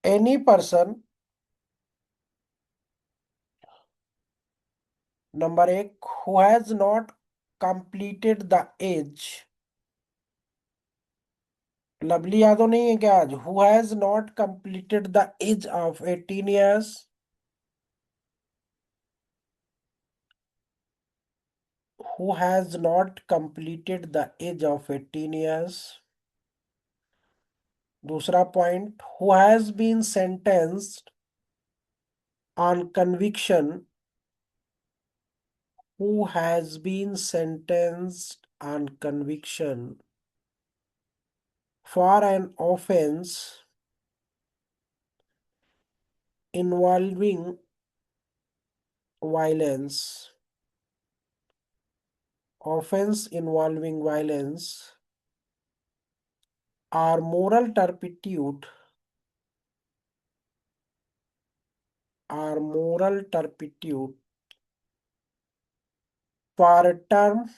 Any person, number 1, who has not completed the age, Lovely Yadav नहीं है क्या आज? Who has not completed the age of 18 years, who has not completed the age of 18 years। दूसरा point, who has been sentenced on conviction, who has been sentenced on conviction for an offense involving violence, offense involving violence, or moral turpitude, for a term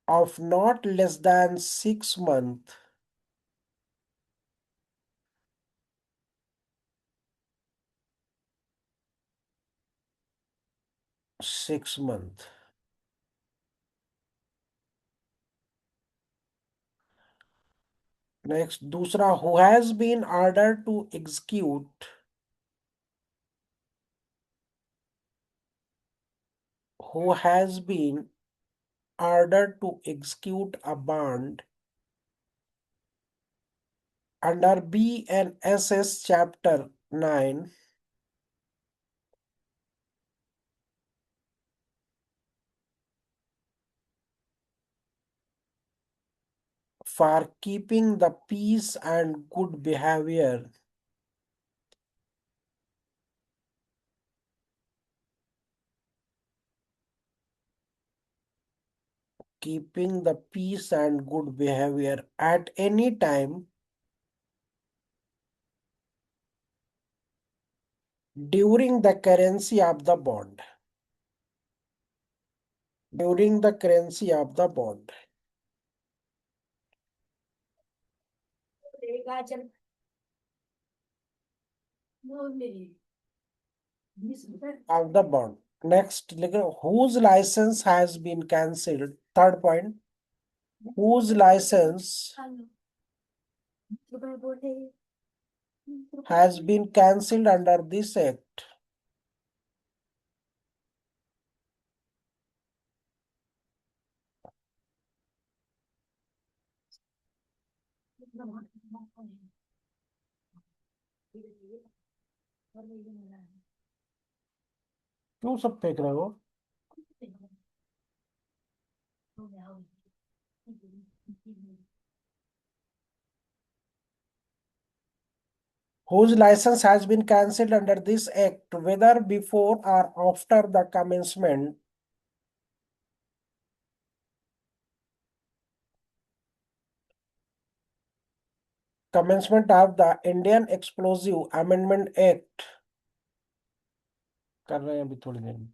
of not less than 6 months, Next, दूसरा, who has been ordered to execute, a bond under BNSS Chapter 9 for keeping the peace and good behavior, at any time during the currency of the bond. Next, whose license has been cancelled. Third point, whose license has been cancelled under this act. क्यों सब फेंक रहे हो? Whose license has been cancelled under this act, whether before or after the commencement of the Indian Explosive Amendment Act. कर रहे हैं अभी थोड़ी देर में.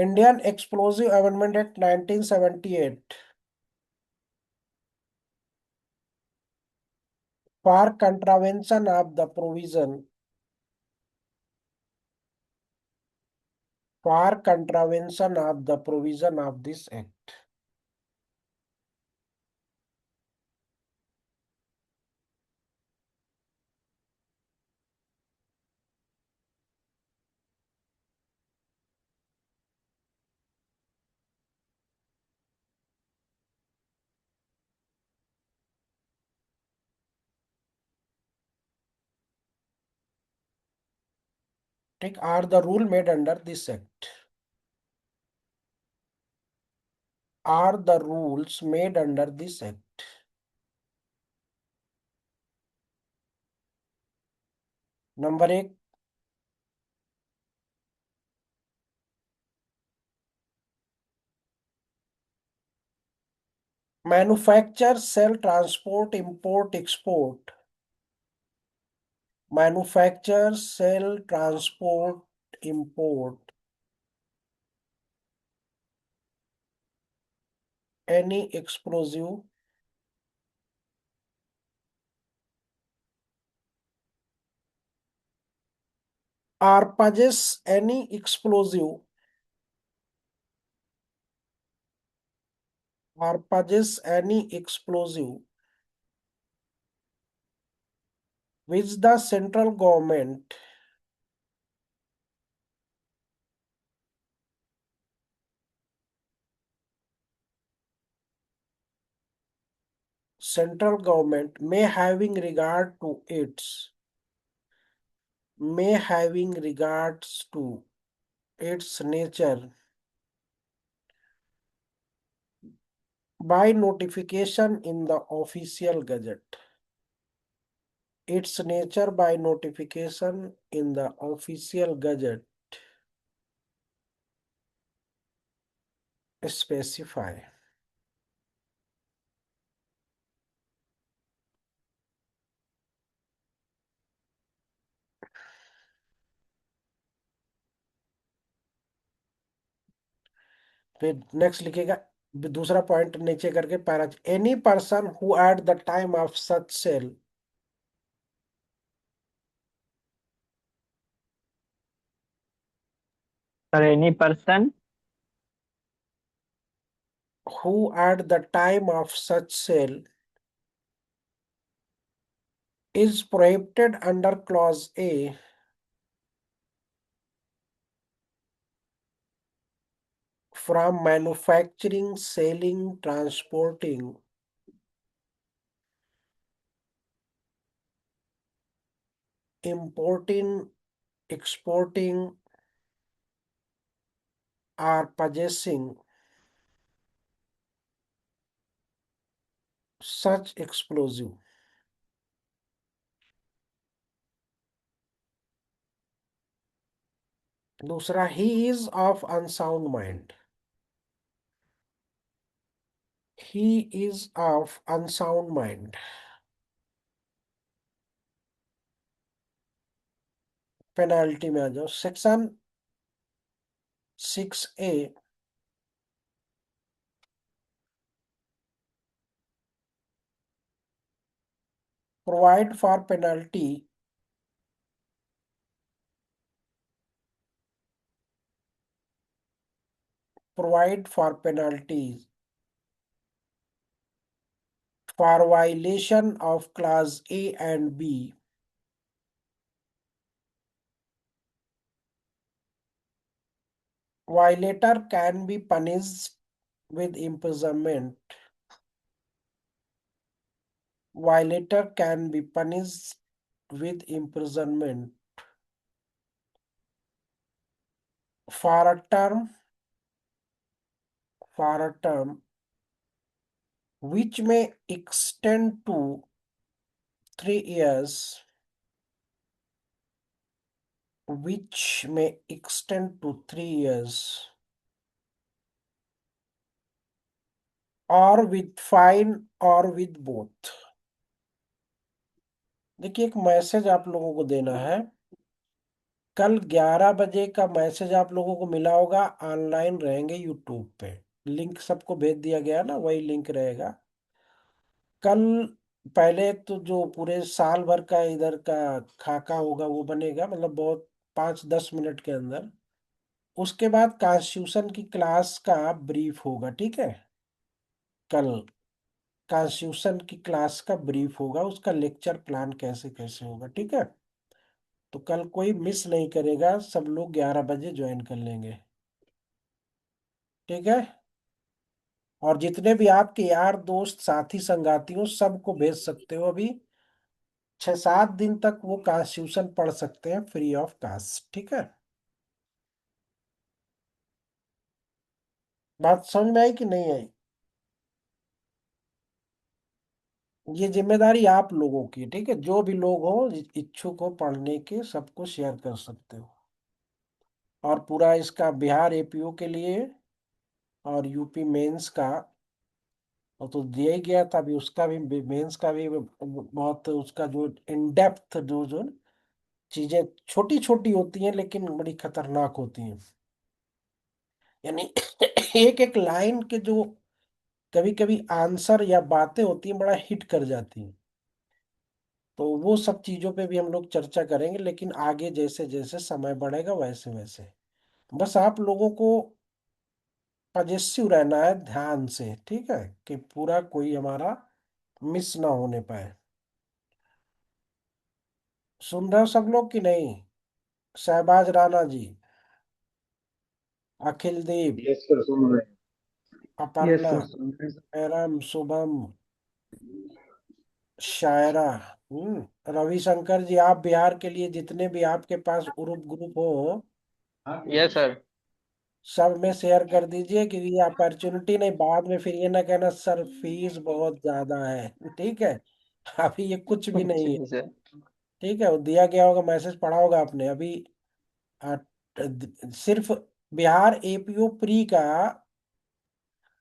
Indian Explosive Amendment Act 1978 for contravention of the provision of this act. ठीक, are the rule made under this act. Are the rules made under this act. Number 1, manufacture, sell, transport, import, export. Manufacture, sell, transport, import any explosive or possess any explosive which the central government may having regards to its nature, by notification in the official gazette. Its nature by notification in the official gazette specify. फिर next लिखेगा, दूसरा point नीचे करके para, any person who at the time of such sale sir any person who at the time of such sale is prohibited under clause A from manufacturing, selling, transporting, importing, exporting, or possessing such explosive. दूसरा, he is of unsound mind. He is of unsound mind. Penalty में आ जाओ, section 6A provide for penalty provide for penalties for violation of clause A and B violator can be punished with imprisonment. Violator can be punished with imprisonment for a term which may extend to 3 years, which may extend to 3 years, or with fine or with both. देखिए, एक message आप लोगों को देना है। कल 11 बजे का मैसेज आप लोगों को मिला होगा, ऑनलाइन रहेंगे यूट्यूब पे, लिंक सबको भेज दिया गया ना, वही लिंक रहेगा। कल पहले तो जो पूरे साल भर का इधर का खाका होगा वो बनेगा, मतलब बहुत 5-10 मिनट के अंदर। उसके बाद कॉन्स्टिट्यूशन की क्लास का ब्रीफ होगा, ठीक है। कल कॉन्स्टिट्यूशन की क्लास का ब्रीफ होगा, उसका लेक्चर प्लान कैसे कैसे होगा, ठीक है। तो कल कोई मिस नहीं करेगा, सब लोग 11 बजे ज्वाइन कर लेंगे, ठीक है। और जितने भी आपके यार दोस्त साथी संगाती हो सबको भेज सकते हो। अभी 6-7 दिन तक वो कॉन्स्टिट्यूशन पढ़ सकते हैं फ्री ऑफ कॉस्ट, ठीक है। बात समझ में आई कि नहीं आई? ये जिम्मेदारी आप लोगों की, ठीक है। जो भी लोग हो इच्छुक हो पढ़ने के, सबको शेयर कर सकते हो। और पूरा इसका बिहार एपीओ के लिए और यूपी मेंस का, और तो दिया ही गया था, अभी उसका भी मेंस का भी बहुत, उसका जो इन डेप्थ जो जो चीजें छोटी छोटी होती हैं लेकिन बड़ी खतरनाक होती हैं, यानी एक एक लाइन के जो कभी कभी आंसर या बातें होती हैं बड़ा हिट कर जाती हैं। तो वो सब चीजों पे भी हम लोग चर्चा करेंगे, लेकिन आगे जैसे जैसे समय बढ़ेगा वैसे वैसे। बस आप लोगों को पजेसिव रहना है ध्यान से, ठीक है, कि पूरा कोई हमारा मिस ना होने पाए। सुन रहे हो सब लोग कि नहीं? शहबाज राणा जी, अखिल दीप, यस सर, सुन रहे हैं। यस अपर्णा, सर, सुन रहे हैं। एरम, शुभम, शायरा, रविशंकर जी, आप बिहार के लिए जितने भी आपके पास ग्रुप ग्रुप हो, यस सर। सब में शेयर कर दीजिए, कि ये अपॉर्चुनिटी नहीं, बाद में फिर ये ना कहना सर फीस बहुत ज्यादा है। ठीक है, अभी ये कुछ भी नहीं है। जी सर। ठीक है, वो दिया गया होगा, मैसेज पढ़ा होगा आपने अभी। आ, सिर्फ बिहार एपीओ प्री का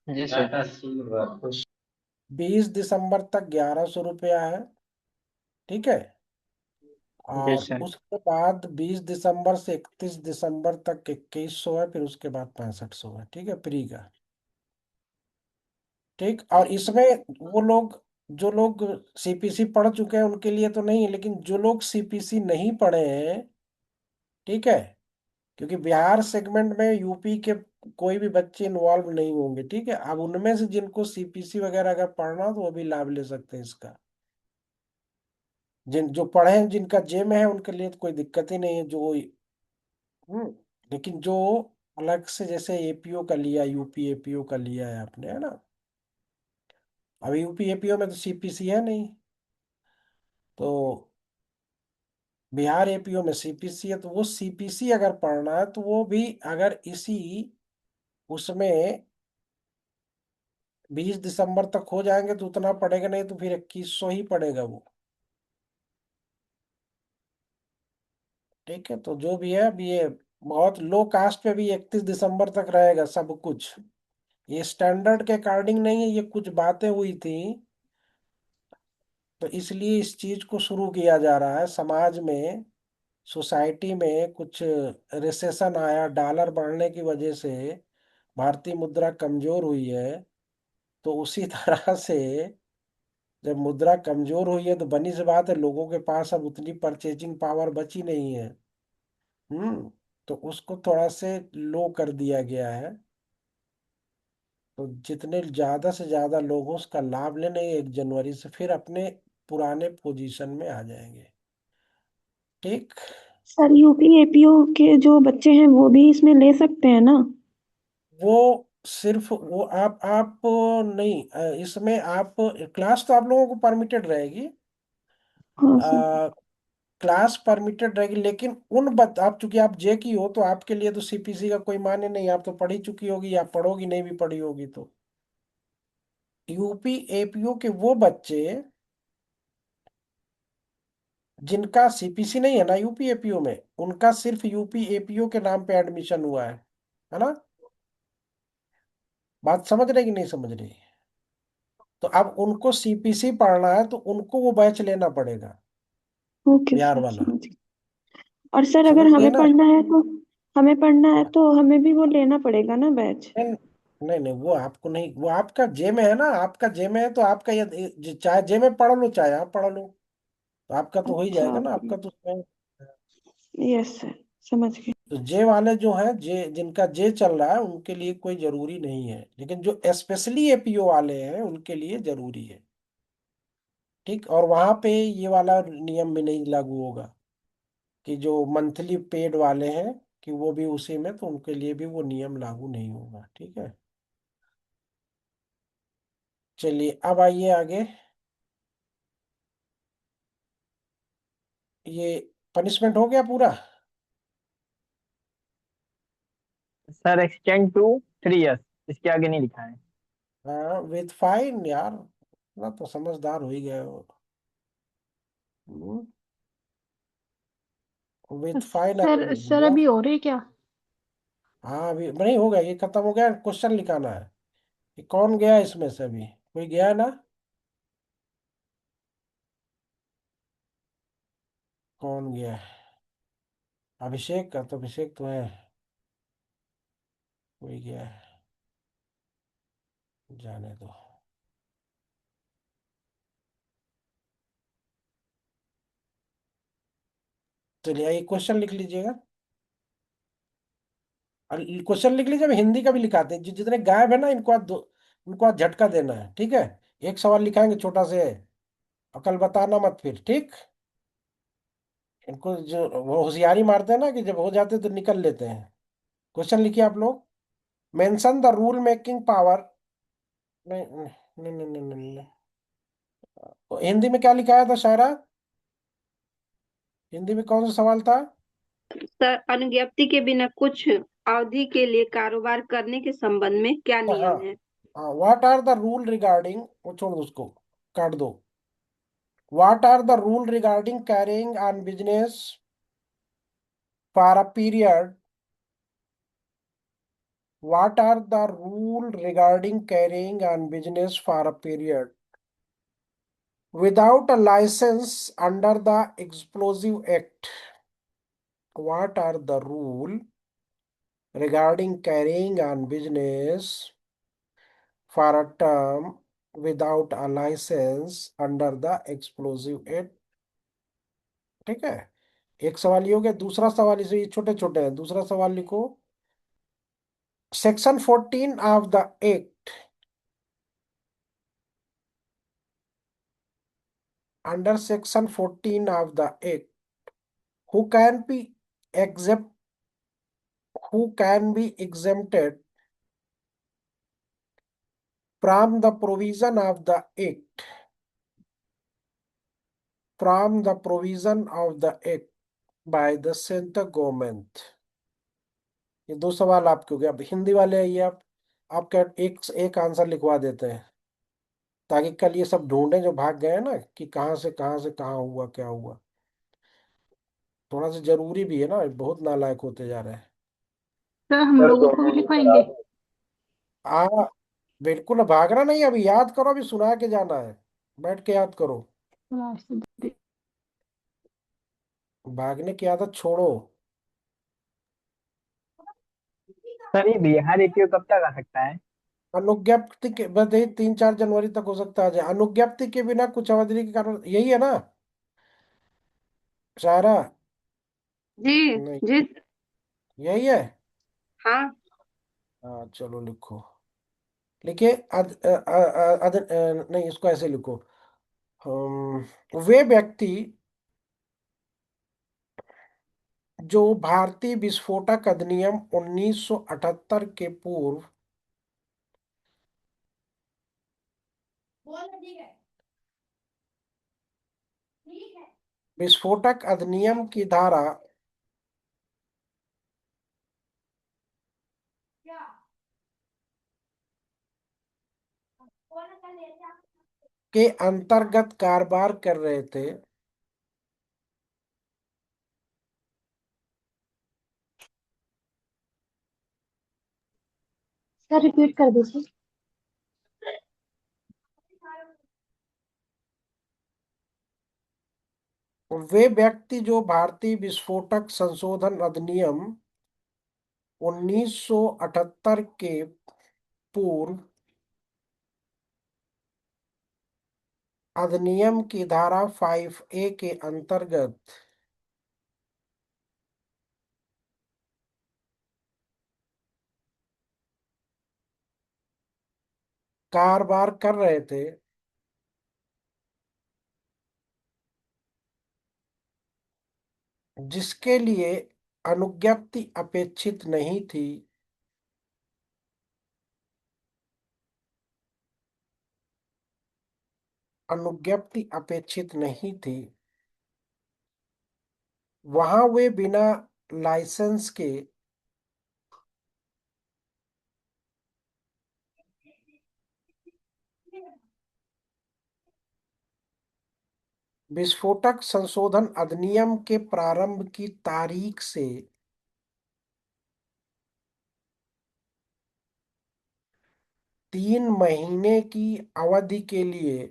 जी सर। 20 दिसंबर तक 1100 रुपया है। ठीक है, जी और सर। उसके बाद 20 दिसंबर से 31 दिसंबर तक 2100 है, फिर उसके बाद 6500 है। ठीक है, प्री का। ठीक, और इसमें वो लोग, जो लोग सीपीसी पढ़ चुके हैं उनके लिए तो नहीं है, लेकिन जो लोग सीपीसी नहीं पढ़े हैं, ठीक है, क्योंकि बिहार सेगमेंट में यूपी के कोई भी बच्चे इन्वॉल्व नहीं होंगे। ठीक है, अब उनमें से जिनको सीपीसी वगैरह अगर पढ़ना हो तो वो भी लाभ ले सकते हैं इसका। जिन जो पढ़े हैं, जिनका जे में है, उनके लिए तो कोई दिक्कत ही नहीं है। जो हम्म लेकिन जो अलग से जैसे एपीओ का लिया, यूपी एपीओ का लिया है आपने, है ना, अब यूपी एपीओ में तो सीपीसी है नहीं, तो बिहार एपीओ में सीपीसी है, तो वो सीपीसी अगर पढ़ना है तो वो भी अगर इसी उसमें 20 दिसंबर तक हो जाएंगे तो उतना पड़ेगा, नहीं तो फिर 2100 ही पड़ेगा वो। ठीक है, तो जो भी है, अभी ये बहुत लो कास्ट पे भी 31 दिसंबर तक रहेगा सब कुछ। ये स्टैंडर्ड के अकॉर्डिंग नहीं है, ये कुछ बातें हुई थी, तो इसलिए इस चीज को शुरू किया जा रहा है। समाज में, सोसाइटी में कुछ रिसेशन आया, डॉलर बढ़ने की वजह से भारतीय मुद्रा कमजोर हुई है। तो उसी तरह से जब मुद्रा कमजोर हुई है तो बनी सी बात है, लोगों के पास अब उतनी परचेजिंग पावर बची नहीं है। तो उसको थोड़ा से लो कर दिया गया है। तो जितने ज्यादा से ज्यादा लोग उसका लाभ लेने 1 जनवरी से फिर अपने पुराने पोजीशन में आ जाएंगे। ठीक, सर यूपी एपीओ के जो बच्चे हैं वो भी इसमें ले सकते हैं ना? वो सिर्फ वो आप नहीं, इसमें आप क्लास तो आप लोगों को परमिटेड रहेगी। हाँ सर। क्लास परमिटेड रहेगी, लेकिन आप चूंकि आप जे की हो तो आपके लिए तो सीपीसी का कोई मान्य नहीं, आप तो पढ़ी चुकी होगी, या पढ़ोगी नहीं भी पढ़ी होगी तो। यूपी एपीओ के वो बच्चे जिनका सीपीसी नहीं है ना यूपी एपीओ में, उनका सिर्फ यूपी एपीओ के नाम पे एडमिशन हुआ है ना। बात समझ रहे कि नहीं समझ रही? तो अब उनको सीपीसी पढ़ना है तो उनको वो बैच लेना पड़ेगा, ओके बिहार सर, वाला। समझ गई। और सर अगर समझ गए हमें ना? पढ़ना है तो, हमें भी वो लेना पड़ेगा ना बैच? नहीं, नहीं, नहीं, वो आपको नहीं, वो आपका जे में है ना, आपका जे में है तो आपका ये चाहे जे में पढ़ लो चाहे आप पढ़ लो, तो आपका तो हो ही अच्छा। जाएगा ना, आपका तो उसमें। यस सर, समझ गए। तो जे वाले जो हैं, जे जिनका जे चल रहा है उनके लिए कोई जरूरी नहीं है, लेकिन जो स्पेशली एपीओ वाले हैं उनके लिए जरूरी है। ठीक, और वहां पे ये वाला नियम भी नहीं लागू होगा, कि जो मंथली पेड वाले हैं कि वो भी उसी में, तो उनके लिए भी वो नियम लागू नहीं होगा। ठीक है, चलिए अब आइए आगे। ये पनिशमेंट हो गया पूरा। सर एक्सटेंड टू 3 years, इसके आगे नहीं लिखा है। हाँ, विथ फाइन यार, ना तो समझदार हो ही गए हो। विथ फाइन सर लिख सर दिया। अभी हो रही क्या? हाँ, अभी नहीं होगा, ये खत्म हो गया, क्वेश्चन लिखाना है। कि कौन गया इसमें से, अभी कोई गया है ना? कौन गया है? अभिषेक का, तो अभिषेक तो है, कोई गया है, जाने दो। चलिए ये क्वेश्चन लिख लीजिएगा, और क्वेश्चन लिख लीजिए, अब हिंदी का भी लिखाते हैं, जितने गायब है ना इनको आज झटका देना है। ठीक है, एक सवाल लिखाएंगे छोटा से, अकल बताना मत फिर। ठीक, इनको जो वो होशियारी मारते हैं ना, कि जब हो जाते तो निकल लेते हैं। क्वेश्चन लिखिए आप लोग। Mention the rule making power. नहीं, नहीं, नहीं, नहीं, नहीं, नहीं। हिंदी में क्या लिखाया था शायरा? हिंदी में कौन सा सवाल था? सर अनुज्ञप्ति के बिना कुछ अवधि के लिए कारोबार करने के संबंध में क्या हाँ नियम है? हाँ, what are the rule regarding, वो छोड़ दो उसको, काट दो। What are the rule regarding carrying on business for a period, what are the rule regarding carrying on business for a period without a license under the Explosive Act? What are the rule regarding carrying on business for a term without a license under the Explosive Act? ठीक है, एक सवाल ये हो गया। दूसरा सवाल, इसे छोटे छोटे हैं, दूसरा सवाल लिखो। Section 14 of the act, under section 14 of the act, who can be exempt, who can be exempted from the provision of the act, from the provision of the act by the central government? ये दो सवाल आपके हो गए। अब हिंदी वाले आइए, आप क्या एक एक आंसर लिखवा देते हैं, ताकि कल ये सब ढूंढें जो भाग गए हैं ना, कि कहाँ से कहाँ हुआ क्या हुआ। थोड़ा सा जरूरी भी है ना, बहुत नालायक होते जा रहे हैं। सर हम सर लोगों को भी दोनों ही लिखवाएंगे? खराब है। आ बिल्कुल, भागना नहीं, अभी याद करो, अभी सुना के जाना है, बैठ के याद करो, भागने की आदत छोड़ो। सर ये बिहार एपीओ कब तक आ सकता है? अनुज्ञप्ति के बस यही 3-4 जनवरी तक हो सकता है। अनुज्ञप्ति के बिना कुछ अवधि के कारण, यही है ना शायरा? जी नहीं, जी। यही है। हाँ। हाँ चलो लिखो, लिखिए। नहीं, इसको ऐसे लिखो। वे व्यक्ति जो भारतीय विस्फोटक अधिनियम 1978 के पूर्व विस्फोटक अधिनियम की धारा के अंतर्गत कारोबार कर रहे थे, सर रिपीट कर दीजिए। वे व्यक्ति जो भारतीय विस्फोटक संशोधन अधिनियम 1978 के पूर्व अधिनियम की धारा 5A के अंतर्गत कारोबार कर रहे थे, जिसके लिए अनुज्ञप्ति अपेक्षित नहीं थी, अनुज्ञप्ति अपेक्षित नहीं थी, वहां वे बिना लाइसेंस के विस्फोटक संशोधन अधिनियम के प्रारंभ की तारीख से 3 महीने की अवधि के लिए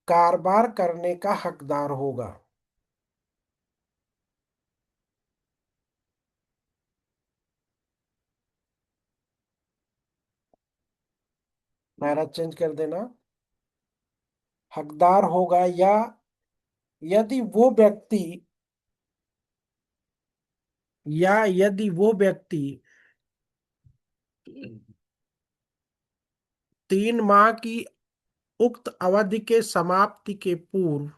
कारोबार करने का हकदार होगा। नारा चेंज कर देना, हकदार होगा, या यदि वो व्यक्ति, या यदि वो व्यक्ति 3 माह की उक्त अवधि के समाप्ति के पूर्व,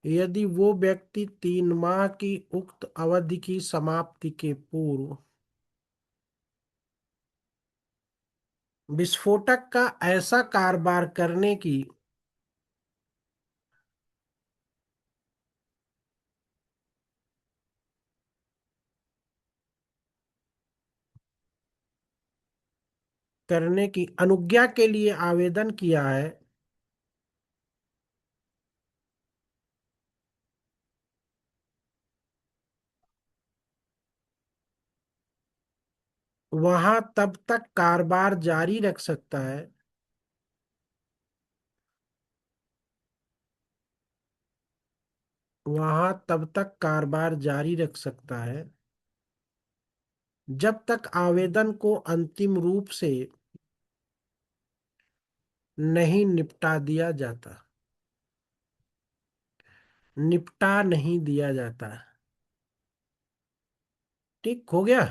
यदि वो व्यक्ति 3 माह की उक्त अवधि की समाप्ति के पूर्व विस्फोटक का ऐसा कारोबार करने की अनुज्ञा के लिए आवेदन किया है, वहां तब तक कारोबार जारी रख सकता है वहां तब तक कारोबार जारी रख सकता है जब तक आवेदन को अंतिम रूप से नहीं निपटा नहीं दिया जाता। ठीक हो गया।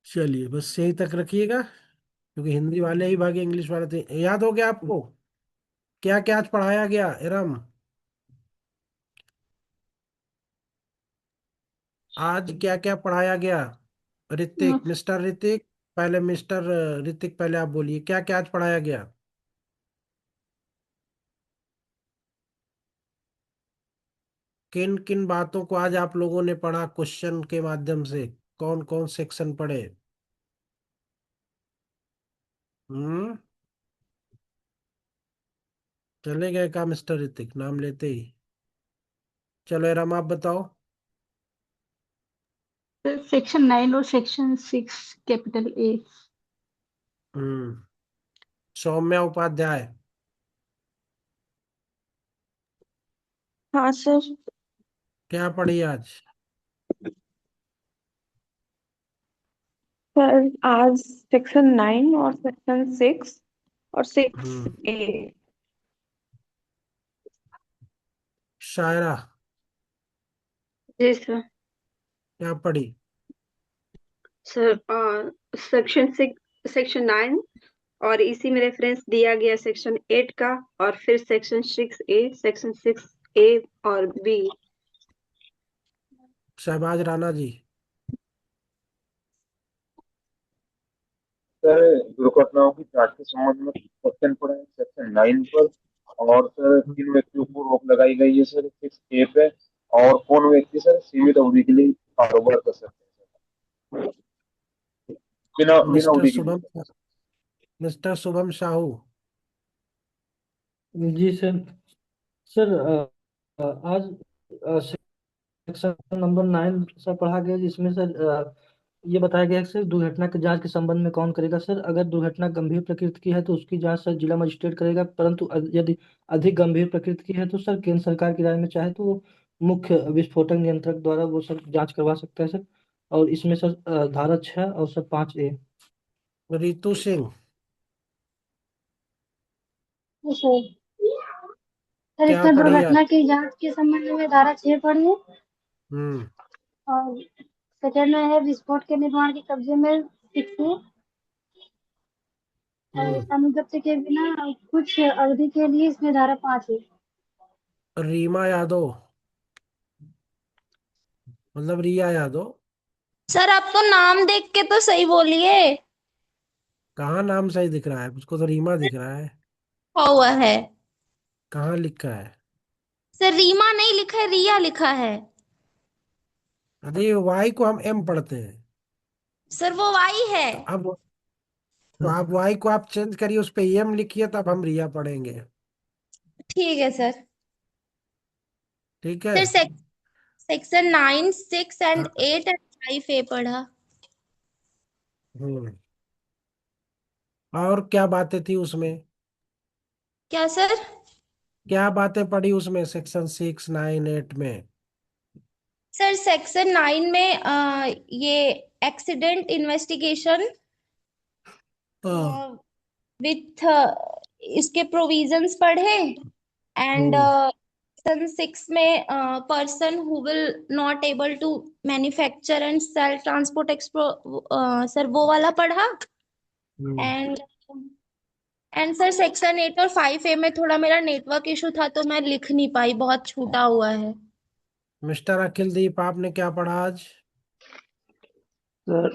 चलिए बस यही तक रखिएगा, क्योंकि हिंदी वाले ही भागे, इंग्लिश वाले थे। याद हो गया आपको क्या क्या आज पढ़ाया गया इरम? आज क्या क्या पढ़ाया गया? ऋतिक, मिस्टर ऋतिक, पहले मिस्टर ऋतिक, पहले आप बोलिए क्या क्या आज पढ़ाया गया? किन किन बातों को आज आप लोगों ने पढ़ा क्वेश्चन के माध्यम से? कौन कौन सेक्शन पढ़े? हम्म चले गए का मिस्टर ऋतिक नाम लेते ही? चलो इरम आप बताओ। सेक्शन 9 और सेक्शन 6 कैपिटल ए। हम्म सौम्या उपाध्याय, हाँ सर। क्या पढ़ी आज? सर आज सेक्शन 9 और सेक्शन 6 और 6 हम्म ए। शायरा जी सर। क्या पढ़ी? सर सेक्शन 9, और इसी में रेफरेंस दिया गया सेक्शन 8 का, और फिर सेक्शन 6 ए और बी। शहबाज राणा जी। सर दुर्घटनाओं की जांच के संबंध में क्वेश्चन पड़े हैं सेक्शन 9 पर। और सर किन व्यक्तियों को रोक लगाई गई है सर 6A पे। और कौन व्यक्ति सर सीमित अवधि के लिए कारोबार कर सकते हैं सर, बिना बिना मिस्टर अवधि के लिए शुभम सर। मिस्टर शुभम साहू। जी सर। सर आज सेक्शन नंबर 9 सर पढ़ा गया, जिसमें सर ये बताया गया है कि सर दुर्घटना की जांच के संबंध में कौन करेगा। सर अगर दुर्घटना गंभीर प्रकृति की है तो उसकी जांच सर जिला मजिस्ट्रेट करेगा, परंतु यदि अधिक गंभीर प्रकृति की है तो सर केंद्र सरकार की राय में चाहे तो वो मुख्य विस्फोटक नियंत्रक द्वारा वो सर जांच करवा सकता है सर। और इसमें सर धारा 6 और sir 5A। Ritu Singh. Sir sir क्या इसमें पढ़ी आज? दुर्घटना की जांच के संबंध में धारा 6 पढ़ी है। हम्म और सेकंड में है विस्फोट के निर्माण के कब्जे में 6 है। और हम्म अनुज्ञप्ति के बिना कुछ अवधि के लिए इसमें धारा 5 है। रीमा यादव, मतलब रिया यादव। सर आप तो नाम देख के तो सही बोलिए। कहाँ नाम सही दिख रहा है? उसको तो रीमा दिख रहा है। हुआ है। कहाँ लिखा है? सर रीमा नहीं लिखा है, रिया लिखा है। अरे वाई को हम एम पढ़ते हैं। सर वो वाई है। तो आप वाई को आप चेंज करिए, उस पे एम लिखिए, तब हम रिया पढ़ेंगे। ठीक है सर। ठीक है। सर सेक्शन 9, 6 एंड हाँ, 8 एंड 5A पढ़ा। हम्म और क्या बातें थी उसमें? क्या सर? क्या बातें पढ़ी उसमें सेक्शन 6, 9, 8 में? सर सेक्शन 9 में ये एक्सीडेंट इन्वेस्टिगेशन हाँ। विथ इसके प्रोविजंस पढ़े। एंड हम्म सेक्शन 6 में person who will not able to manufacture and sale transport एक्सप्रो सर वो वाला पढ़ा। हम्म एंड सर सेक्शन 8 और 5A में थोड़ा मेरा नेटवर्क इशू था तो मैं लिख नहीं पाई, बहुत छूटा हुआ है। मिस्टर अखिल दीप, आपने क्या पढ़ा आज? सर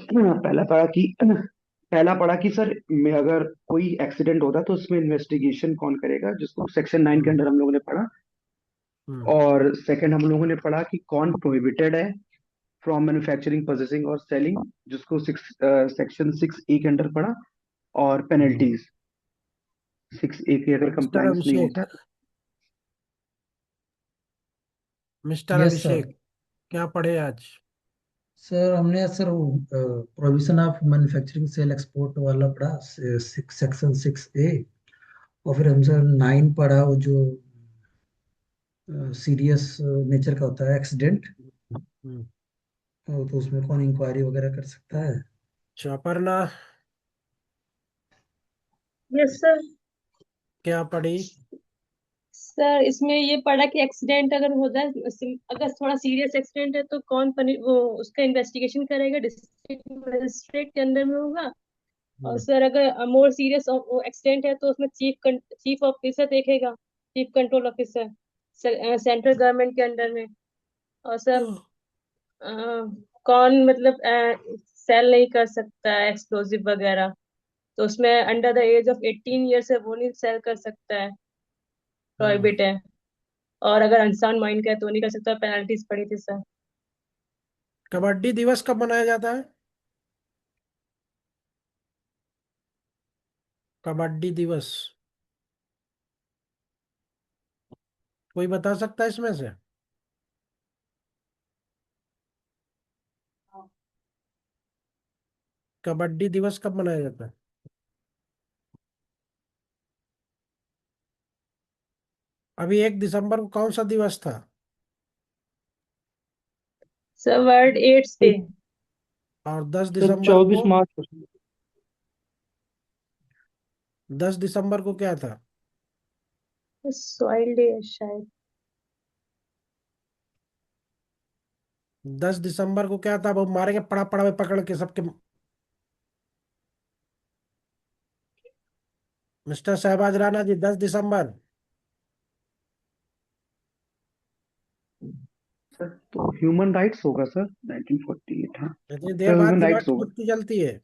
पहला पढ़ा कि सर में अगर कोई एक्सीडेंट होता है तो उसमें इन्वेस्टिगेशन कौन करेगा, जिसको सेक्शन 9 के हम्म। अंडर हम लोगों ने पढ़ा। हम्म। और सेकंड हम लोगों ने पढ़ा कि कौन प्रोहिबिटेड है फ्रॉम मैन्युफैक्चरिंग, प्रोसेसिंग और सेलिंग, जिसको सेक्शन 6 ए के अंदर पढ़ा। और हम्म। पेनल्टीज 6 ए की अगर मिस्टर कंप्लायंस नहीं अभिषेक, होता है। Mister yes sir. अभिषेक, क्या पढ़े आज? सर हमने सर वो provision of manufacturing sale export वाला पढ़ा, सेक्शन 6A। और फिर हम सर 9 पढ़ा, वो जो सीरियस नेचर का होता है एक्सीडेंट, हम्म। तो उसमें कौन इंक्वायरी वगैरह कर सकता है। Aparna, yes sir. क्या पढ़ी? सर इसमें ये पढ़ा कि एक्सीडेंट अगर हो जाए, अगर थोड़ा सीरियस एक्सीडेंट है तो कौन वो उसका इन्वेस्टिगेशन करेगा, डिस्ट्रिक्ट मजिस्ट्रेट के अंदर में होगा। और हम्म। सर अगर मोर सीरियस एक्सीडेंट है तो उसमें चीफ ऑफिसर देखेगा, chief control officer, central government के अंडर में। और सर अ, कौन मतलब सेल नहीं कर सकता है एक्सप्लोजिव वगैरह, तो उसमें under the age of 18 years है वो नहीं सेल कर सकता है, हम्म। प्रोहिबिट है। और अगर अनसाउंड माइंड का है तो नहीं कर सकता, पेनल्टीज पड़ी थी सर। कबड्डी दिवस कब मनाया जाता है? कबड्डी दिवस कोई बता सकता है इसमें से? कबड्डी दिवस कब मनाया जाता है? अभी 1 दिसंबर को कौन सा दिवस था? Sir world AIDS day. और 10 दिसंबर सर को? 24 मार्च को। 10 दिसंबर को क्या था? सॉइल डे शायद। 10 दिसंबर को क्या था? वो मारेंगे पड़ा पड़ा में पकड़ के सबके। मिस्टर शहबाज राणा जी, 10 दिसंबर। सर तो ह्यूमन राइट्स होगा सर, 1948। हाँ इतनी देर सर, बाद ह्यूमन दिमाग राइट्स की होगा। बत्ती जलती है।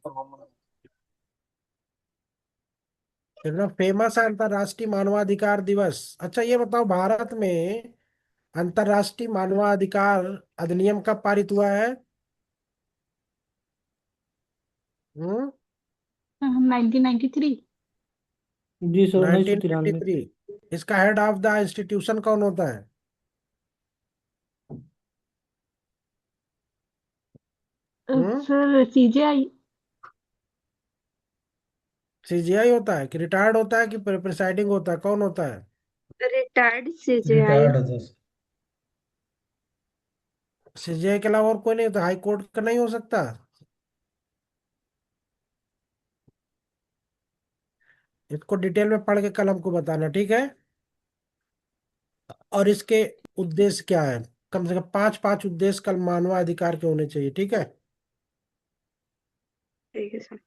इतना फेमस है अंतरराष्ट्रीय मानवाधिकार दिवस। अच्छा ये बताओ, भारत में अंतरराष्ट्रीय मानवाधिकार अधिनियम कब पारित हुआ है? 1993। जी सर, 1993। 1993। इसका हेड ऑफ द इंस्टीट्यूशन कौन होता है? हम्म। Sir CGI. सीजीआई होता है कि रिटायर्ड होता है कि प्रिसाइडिंग होता है, कौन होता है? Retired CJI. रिटायर्ड है सर। सीजीआई के अलावा और कोई नहीं होता? हाई कोर्ट का नहीं हो सकता? इसको डिटेल में पढ़ के कल हमको बताना, ठीक है? और इसके उद्देश्य क्या है? कम से कम पांच पांच उद्देश्य कल मानवाधिकार के होने चाहिए, ठीक है? ठीक है सर।